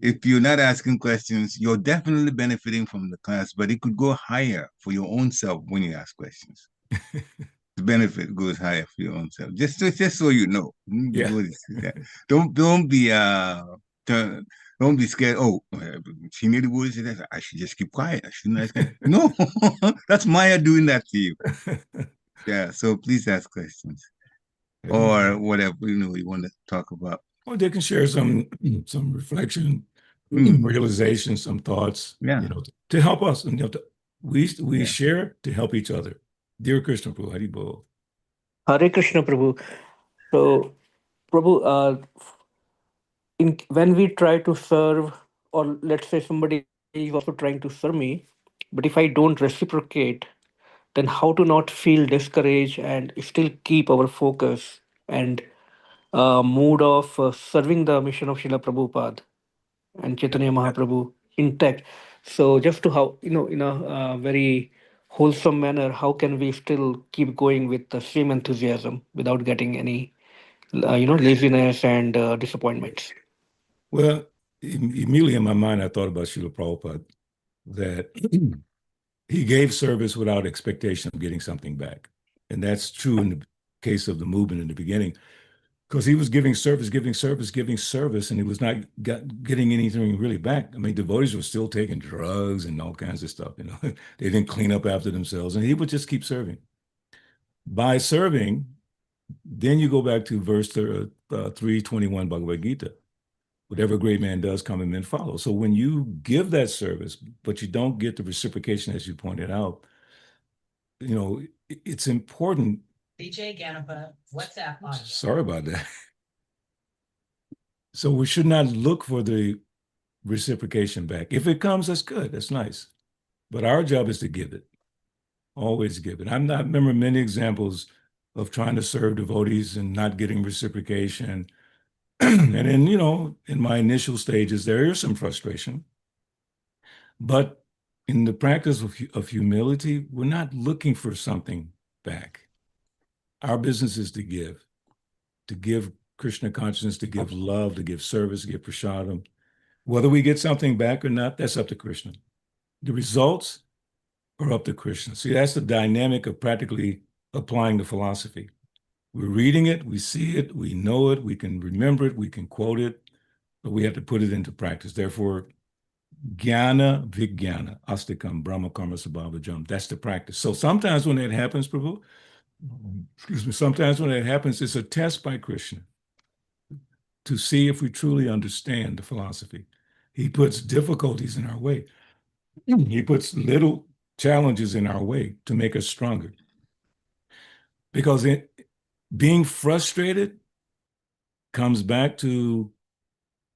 if you're not asking questions, you're definitely benefiting from the class, but it could go higher for your own self when you ask questions. The benefit goes higher for your own self. Just so you know. Yeah. Don't be don't be scared. Oh, she made the words. I should just keep quiet. I shouldn't ask. No, that's Maya doing that to you. Yeah. So please ask questions or whatever you want to talk about. Or they can share some reflection, realization, some thoughts. Yeah. To help us. And we share to help each other. Dear Krishna Prabhu, Haribol. Hare Krishna, Prabhu. So, Prabhu, when we try to serve, or let's say somebody is also trying to serve me, but if I don't reciprocate, then how to not feel discouraged and still keep our focus and mood of serving the mission of Srila Prabhupada and Chaitanya Mahaprabhu intact. So just to how, in a very wholesome manner, how can we still keep going with the same enthusiasm without getting any, laziness and disappointments? Well, immediately in my mind, I thought about Srila Prabhupada, that he gave service without expectation of getting something back. And that's true in the case of the movement in the beginning, because he was giving service, and he was not getting anything really back. I mean, devotees were still taking drugs and all kinds of stuff. They didn't clean up after themselves, and he would just keep serving. By serving, then you go back to verse 321 Bhagavad Gita. Whatever a great man does, common men follow. So when you give that service, but you don't get the reciprocation, as you pointed out, it's important. DJ Ganapa, WhatsApp audio. Sorry about that. So we should not look for the reciprocation back. If it comes, that's good. That's nice. But our job is to give it. Always give it. I remember many examples of trying to serve devotees and not getting reciprocation. And then, in my initial stages, there is some frustration. But in the practice of humility, we're not looking for something back. Our business is to give Krishna consciousness, to give love, to give service, to give prasadam. Whether we get something back or not, that's up to Krishna. The results are up to Krishna. See, that's the dynamic of practically applying the philosophy. We're reading it, we see it, we know it, we can remember it, we can quote it, but we have to put it into practice. Therefore, jnana vijnana, astikam brahma karma sabhavajam. That's the practice. So sometimes when that happens, Prabhu, sometimes when that happens, it's a test by Krishna to see if we truly understand the philosophy. He puts difficulties in our way. He puts little challenges in our way to make us stronger. Because being frustrated comes back to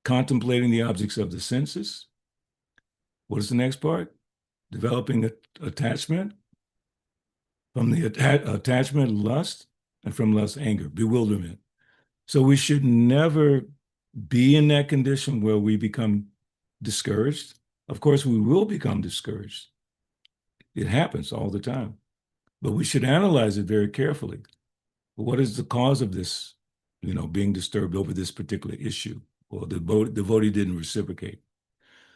contemplating the objects of the senses. What is the next part? Developing attachment. From the attachment, lust, and from lust, anger, bewilderment. So we should never be in that condition where we become discouraged. Of course, we will become discouraged. It happens all the time. But we should analyze it very carefully. What is the cause of this, being disturbed over this particular issue? Or the devotee didn't reciprocate.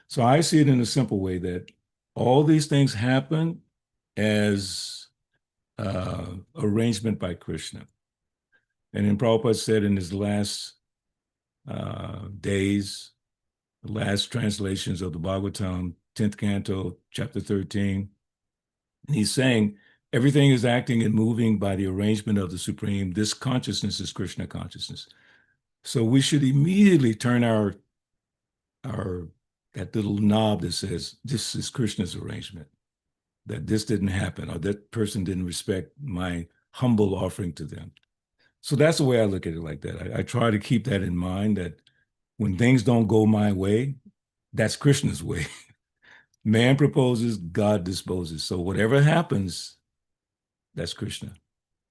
So I see it in a simple way that all these things happen as arrangement by Krishna. And then Prabhupada said in his last days, the last translations of the Bhagavatam, 10th canto, chapter 13, and he's saying, everything is acting and moving by the arrangement of the Supreme. This consciousness is Krishna consciousness. So we should immediately turn that little knob that says, this is Krishna's arrangement, that this didn't happen, or that person didn't respect my humble offering to them. So that's the way I look at it like that. I try to keep that in mind, that when things don't go my way, that's Krishna's way. Man proposes, God disposes. So whatever happens, that's Krishna.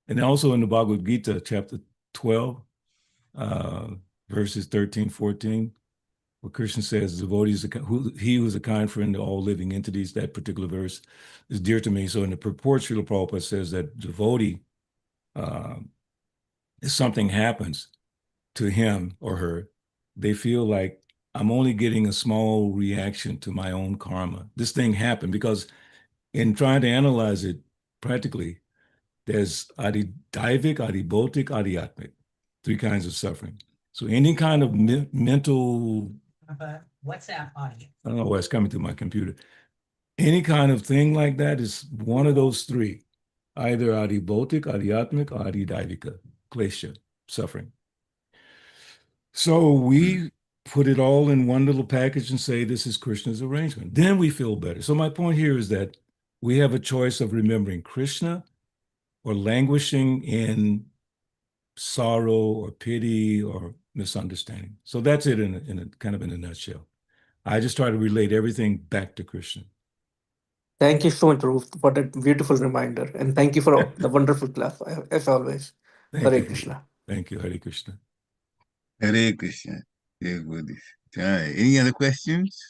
And also in the Bhagavad Gita, chapter 12, verses 13, 14, where Krishna says, devotees, he who is a kind friend to all living entities, that particular verse is dear to me. So in the purport, Srila Prabhupada says that devotee, if something happens to him or her, they feel like I'm only getting a small reaction to my own karma. This thing happened because in trying to analyze it practically, there's adidaivik, adibautic, adiatmic, three kinds of suffering. So any kind of mental, WhatsApp audio. I don't know what's coming through my computer. Any kind of thing like that is one of those three, either adibautic, adiatmic, or adidaivika, klesha, suffering. So we put it all in one little package and say this is Krishna's arrangement. Then we feel better. So my point here is that we have a choice of remembering Krishna or languishing in sorrow or pity or misunderstanding. So that's it in a kind of in a nutshell. I just try to relate everything back to Krishna. Thank you so much, Prabhu, for that beautiful reminder. And thank you for the wonderful class, as always. Thank Hare you. Krishna. Thank you, Hare Krishna. Hare Krishna. Any other questions?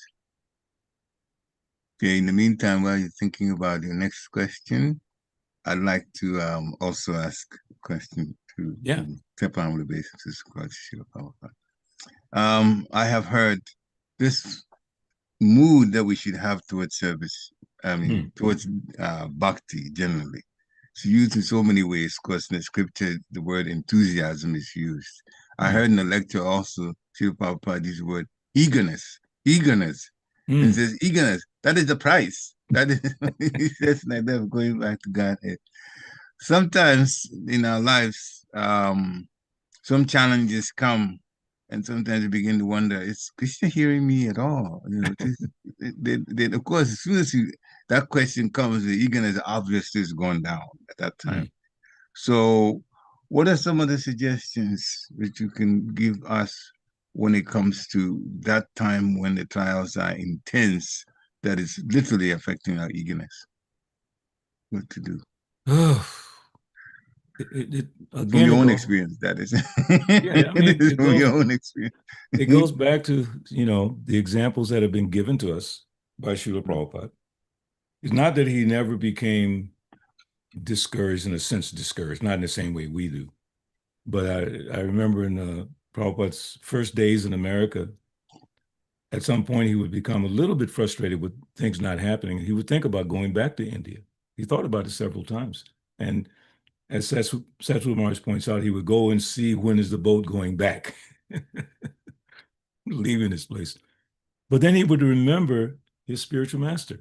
Okay, in the meantime, while you're thinking about your next question, I'd like to also ask a question to step on the basis of I have heard this mood that we should have towards service, towards bhakti generally. It's used in so many ways. Of course, in the scripture, the word enthusiasm is used. I heard in the lecture also, Srila Prabhupada used the word eagerness. And says eagerness, that is the price. That is, he says like that, going back to Godhead. Sometimes in our lives, some challenges come, and sometimes you begin to wonder, is Krishna hearing me at all? You know, then of course, as soon as that question comes, the eagerness obviously is going down at that time. So what are some of the suggestions that you can give us when it comes to that time when the trials are intense, that is literally affecting our eagerness? What to do? Again, from your own experience, that is. Yeah, I mean, it from your own experience. It goes back to, the examples that have been given to us by Srila Prabhupada. It's not that he never became discouraged, in a sense, discouraged, not in the same way we do. But I remember in Prabhupada's first days in America, at some point he would become a little bit frustrated with things not happening. He would think about going back to India. He thought about it several times. And as Satchel Maharaj points out, he would go and see when is the boat going back, leaving this place. But then he would remember his spiritual master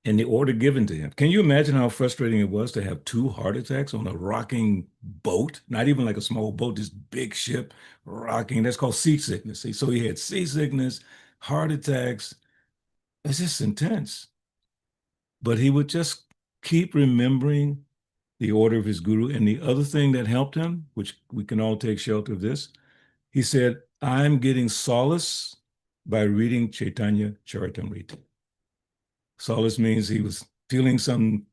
and the order given to him. Can you imagine how frustrating it was to have 2 heart attacks on a rocking boat? Not even like a small boat, this big ship rocking. That's called seasickness. So he had seasickness, heart attacks. It's just intense. But he would just keep remembering the order of his guru. And the other thing that helped him, which we can all take shelter of this, he said, I'm getting solace by reading Chaitanya Charitamrita. Solace means he was feeling some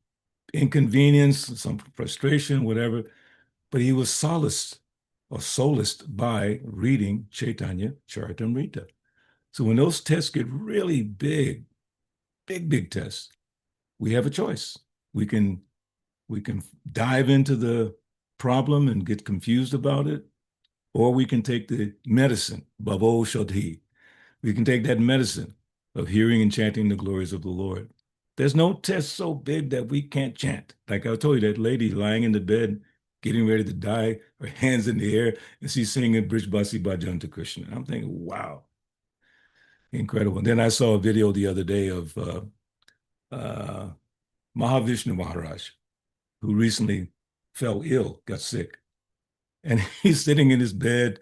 inconvenience, some frustration, whatever, but he was solaced by reading Chaitanya Charitamrita. So when those tests get really big tests, we have a choice. We can dive into the problem and get confused about it, or we can take the medicine, Bhavo Shodhi. We can take that medicine of hearing and chanting the glories of the Lord. There's no test so big that we can't chant. Like I told you, that lady lying in the bed, getting ready to die, her hands in the air, and she's singing Brij Basi Bhajan to Krishna. I'm thinking, wow, incredible. And then I saw a video the other day of Mahavishnu Maharaj, who recently fell ill, got sick. And he's sitting in his bed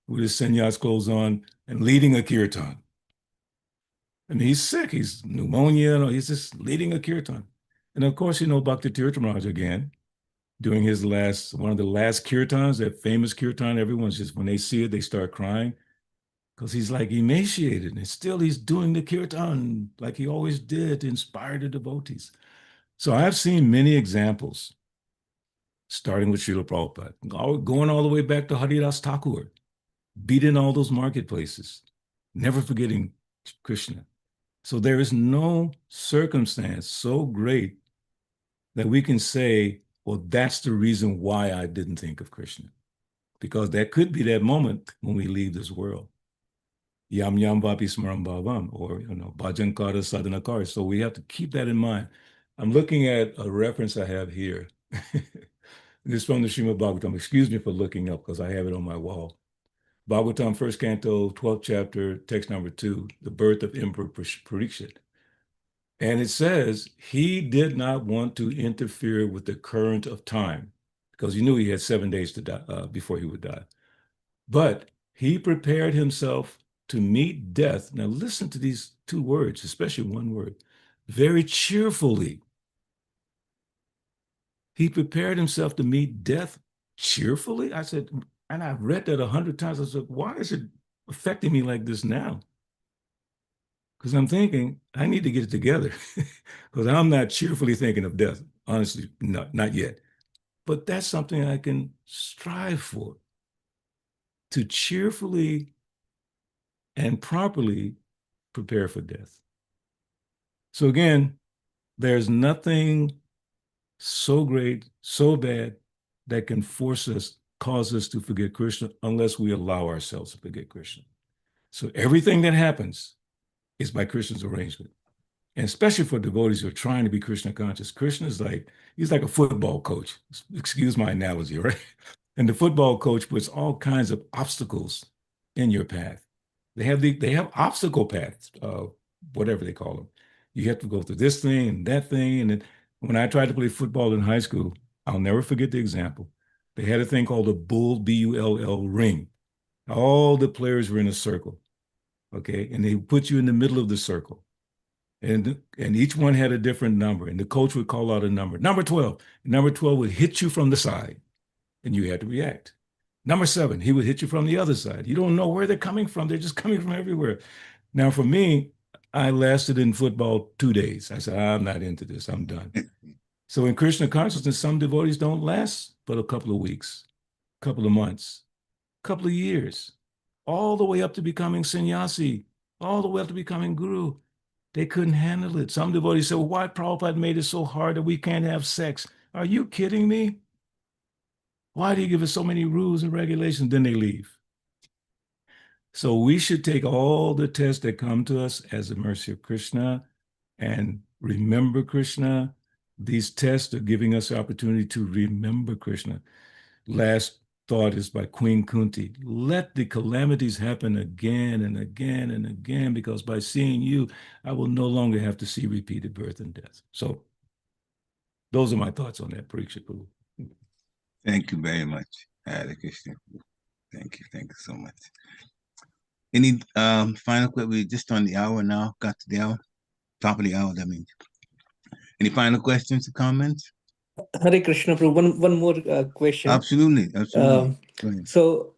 with his sannyas clothes on and leading a kirtan. I mean, he's sick, he's pneumonia, he's just leading a kirtan. And of course, Bhakti Tirtha Maharaj again, doing one of the last kirtans, that famous kirtan, everyone's just, when they see it, they start crying because he's like emaciated and still he's doing the kirtan like he always did to inspire the devotees. So I've seen many examples, starting with Srila Prabhupada, going all the way back to Haridas Thakur, beating all those marketplaces, never forgetting Krishna. So there is no circumstance so great that we can say, well, that's the reason why I didn't think of Krishna. Because that could be that moment when we leave this world. Yam yam vapi smaram bhavam, or bhajan kara sadhana kara. So we have to keep that in mind. I'm looking at a reference I have here. This is from the Srimad Bhagavatam. Excuse me for looking up because I have it on my wall. Bhagavatam, first canto, 12th chapter, text number 2, the birth of Emperor Parikshit. And it says he did not want to interfere with the current of time because he knew he had 7 days to die before he would die. But he prepared himself to meet death. Now listen to these 2 words, especially one word, very cheerfully. He prepared himself to meet death cheerfully. I said, and I've read that 100 times. I said, why is it affecting me like this now? Because I'm thinking, I need to get it together because I'm not cheerfully thinking of death. Honestly, not yet. But that's something I can strive for, to cheerfully and properly prepare for death. So again, there's nothing so great, so bad that can cause us to forget Krishna unless we allow ourselves to forget Krishna. So everything that happens is by Krishna's arrangement. And especially for devotees who are trying to be Krishna conscious, Krishna is he's like a football coach. Excuse my analogy, right? And the football coach puts all kinds of obstacles in your path. They have obstacle paths, whatever they call them. You have to go through this thing and that thing. And then when I tried to play football in high school, I'll never forget the example. They had a thing called a bull, B-U-L-L ring. All the players were in a circle, okay? And they put you in the middle of the circle. And each one had a different number. And the coach would call out a number. Number 12. Number 12 would hit you from the side, and you had to react. Number 7, he would hit you from the other side. You don't know where they're coming from. They're just coming from everywhere. Now, for me, I lasted in football 2 days. I said, I'm not into this. I'm done. So in Krishna consciousness, some devotees don't last but a couple of weeks, a couple of months, a couple of years, all the way up to becoming sannyasi, all the way up to becoming guru. They couldn't handle it. Some devotees said, well, why Prabhupada made it so hard that we can't have sex? Are you kidding me? Why do you give us so many rules and regulations? Then they leave. So we should take all the tests that come to us as the mercy of Krishna and remember Krishna. These tests are giving us the opportunity to remember Krishna. Last thought is by Queen Kunti. Let the calamities happen again and again and again, because by seeing you, I will no longer have to see repeated birth and death. So those are my thoughts on that, Parikshit Prabhu. Thank you very much, Hare Krishna. Thank you so much. Any final question? We're just on the hour now, got to the hour, top of the hour, that means. Any final questions or comments? Hare Krishna, Prabhu. One more question. Absolutely. Go ahead. So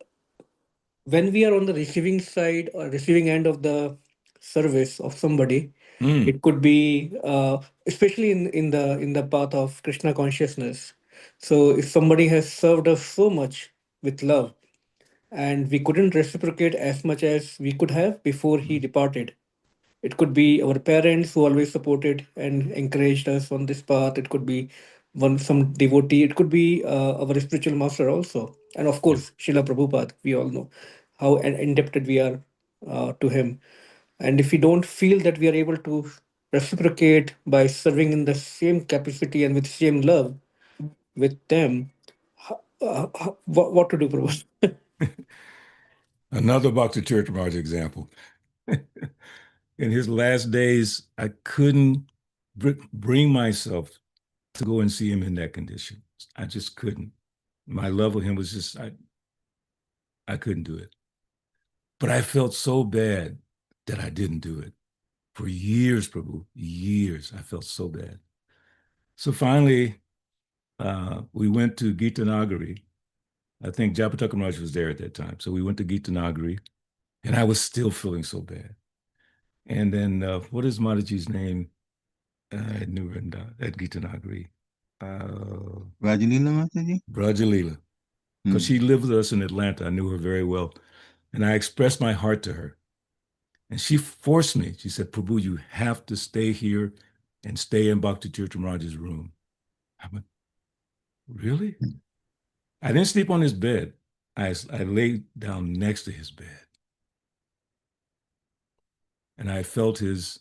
when we are on the receiving side or receiving end of the service of somebody, it could be especially in the path of Krishna consciousness. So if somebody has served us so much with love and we couldn't reciprocate as much as we could have before he departed, it could be our parents who always supported and encouraged us on this path. It could be some devotee. It could be our spiritual master also. And of course, Srila Prabhupada. We all know how indebted we are to him. And if we don't feel that we are able to reciprocate by serving in the same capacity and with same love with them, what to do, Prabhupada? Another Bhakti Church Maharaj example. In his last days, I couldn't bring myself to go and see him in that condition. I just couldn't. My love of him was just, I couldn't do it. But I felt so bad that I didn't do it. For years, Prabhu, years, I felt so bad. So finally, we went to Gita Nagari. I think Japataka Maharaj was there at that time. So we went to Gita Nagari, and I was still feeling so bad. And then, what is Mataji's name at Gita Nagari? Rajalila Mataji? Rajalila. Because she lived with us in Atlanta. I knew her very well. And I expressed my heart to her. And she forced me. She said, Prabhu, you have to stay here and stay in Bhakti Tirtha Maharaj's room. I went, really? I didn't sleep on his bed. I laid down next to his bed. And I felt his,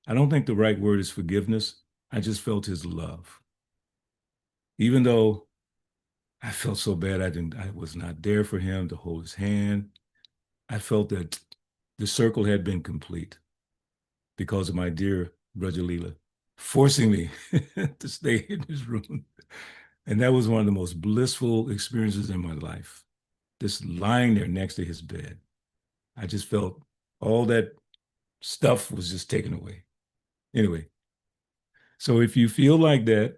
I don't think the right word is forgiveness. I just felt his love. Even though I felt so bad, I was not there for him to hold his hand. I felt that the circle had been complete because of my dear Adi Lila forcing me to stay in his room. And that was one of the most blissful experiences in my life. Just lying there next to his bed. I just felt all that stuff was just taken away. Anyway, so if you feel like that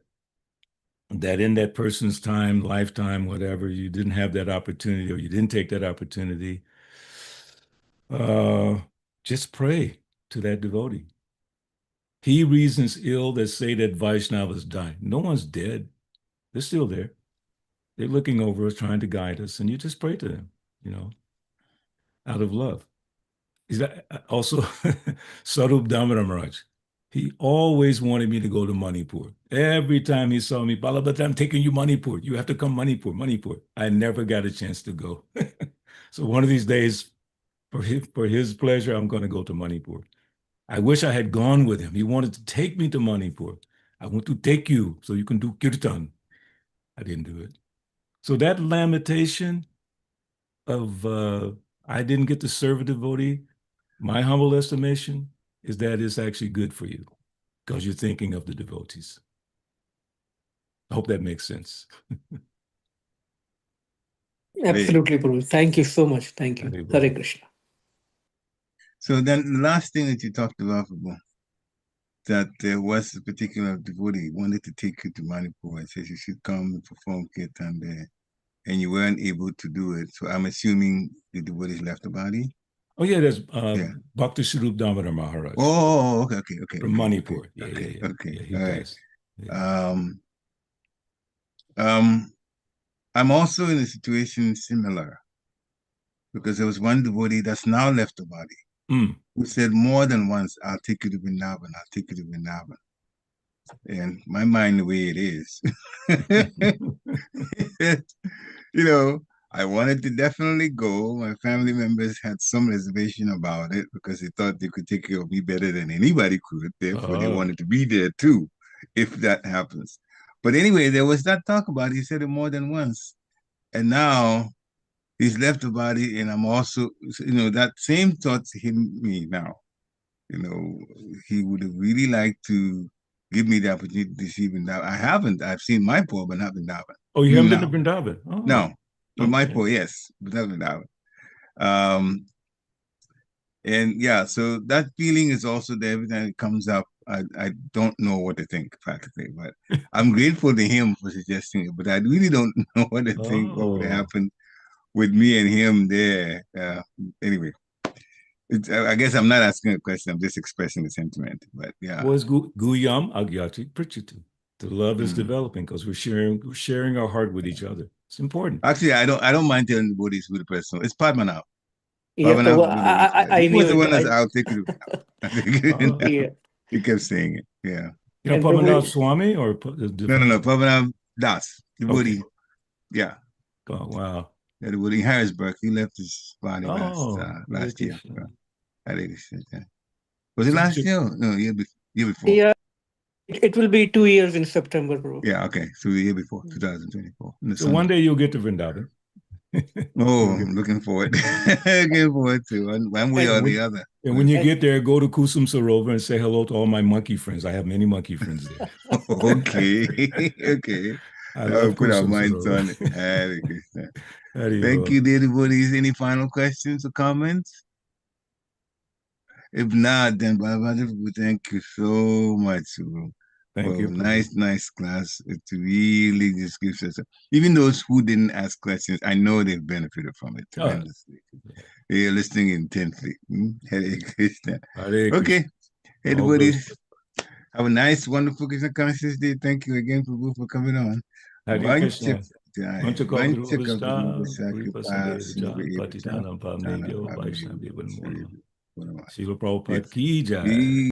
in that person's time, lifetime, whatever, you didn't have that opportunity or you didn't take that opportunity, just pray to that devotee. He reasons ill that say that Vaishnavas died. No one's dead. They're still there. They're looking over us, trying to guide us, and you just pray to them, out of love. Is that also Sarup Damodar Maharaj? He always wanted me to go to Manipur. Every time he saw me, Balabhadra, I'm taking you Manipur. You have to come Manipur. I never got a chance to go. So one of these days, for his pleasure, I'm going to go to Manipur. I wish I had gone with him. He wanted to take me to Manipur. I want to take you so you can do kirtan. I didn't do it. So that lamentation of I didn't get to serve a devotee, my humble estimation is that it's actually good for you because you're thinking of the devotees. I hope that makes sense. Absolutely, Prabhu. Thank you so much. Thank you. Hare Krishna. So then the last thing that you talked about, Prabhu, that there was a particular devotee wanted to take you to Manipur and says you should come and perform kirtan there, and you weren't able to do it. So I'm assuming the devotees left the body? Oh, yeah, there's Bhakti Sarup Damodar Maharaj. Oh, okay. From Manipur. Okay. Yeah, he All does. Right. I'm also in a situation similar because there was one devotee that's now left the body who said more than once, I'll take you to Vrindavan, I'll take you to Vrindavan. And my mind, the way it is, I wanted to definitely go. My family members had some reservation about it because they thought they could take care of me better than anybody could. Therefore, they wanted to be there too, if that happens. But anyway, there was that talk about it. He said it more than once. And now he's left the body, and I'm also, that same thoughts hit me now. He would have really liked to give me the opportunity to see Vrindavan. I haven't. I've seen my poor, but not Vrindavan. Oh, you haven't been to Vrindavan? Oh. No. But my poor, yes, but not Vrindavan. And yeah, so that feeling is also there every time it comes up. I don't know what to think practically, but I'm grateful to him for suggesting it, but I really don't know what to think what would happen with me and him there. Anyway, I guess I'm not asking a question. I'm just expressing a sentiment. But yeah, was Guyam Agyati Prichitu. The love is developing because we're sharing our heart with each other. It's important. Actually, I don't mind telling the devotees who the person is. Padmanabh. Yeah, I knew was the one it. that's out taking it. He kept saying it. Yeah. You know Padmanabh Swami or no, Padmanabh Das. Devotee. Okay. Yeah. Oh wow. Yeah, devotee in Harrisburg. He left his body last year. Was it last year? No, year before. Yeah. It will be 2 years in September, bro. Yeah, okay. So the year before, 2024. So one day you'll get to Vrindavan. I'm looking forward. Looking forward to one way or the other. And when you get there, go to Kusum Sarovar and say hello to all my monkey friends. I have many monkey friends there. Okay. Okay. I'll put our minds on it. Thank you, dear devotees. Any final questions or comments? If not, then Balabhadra, thank you so much. Thank you. Nice class. It really just gives us, even those who didn't ask questions, I know they've benefited from it tremendously. They're listening intently. Hare Krishna. Okay. Hey, devotees, have a nice, wonderful Krishna conscious day. Thank you again, Prabhu, for coming on. Hare Krishna. Vancha Srila Prabhupada Yes. ki jai. Ki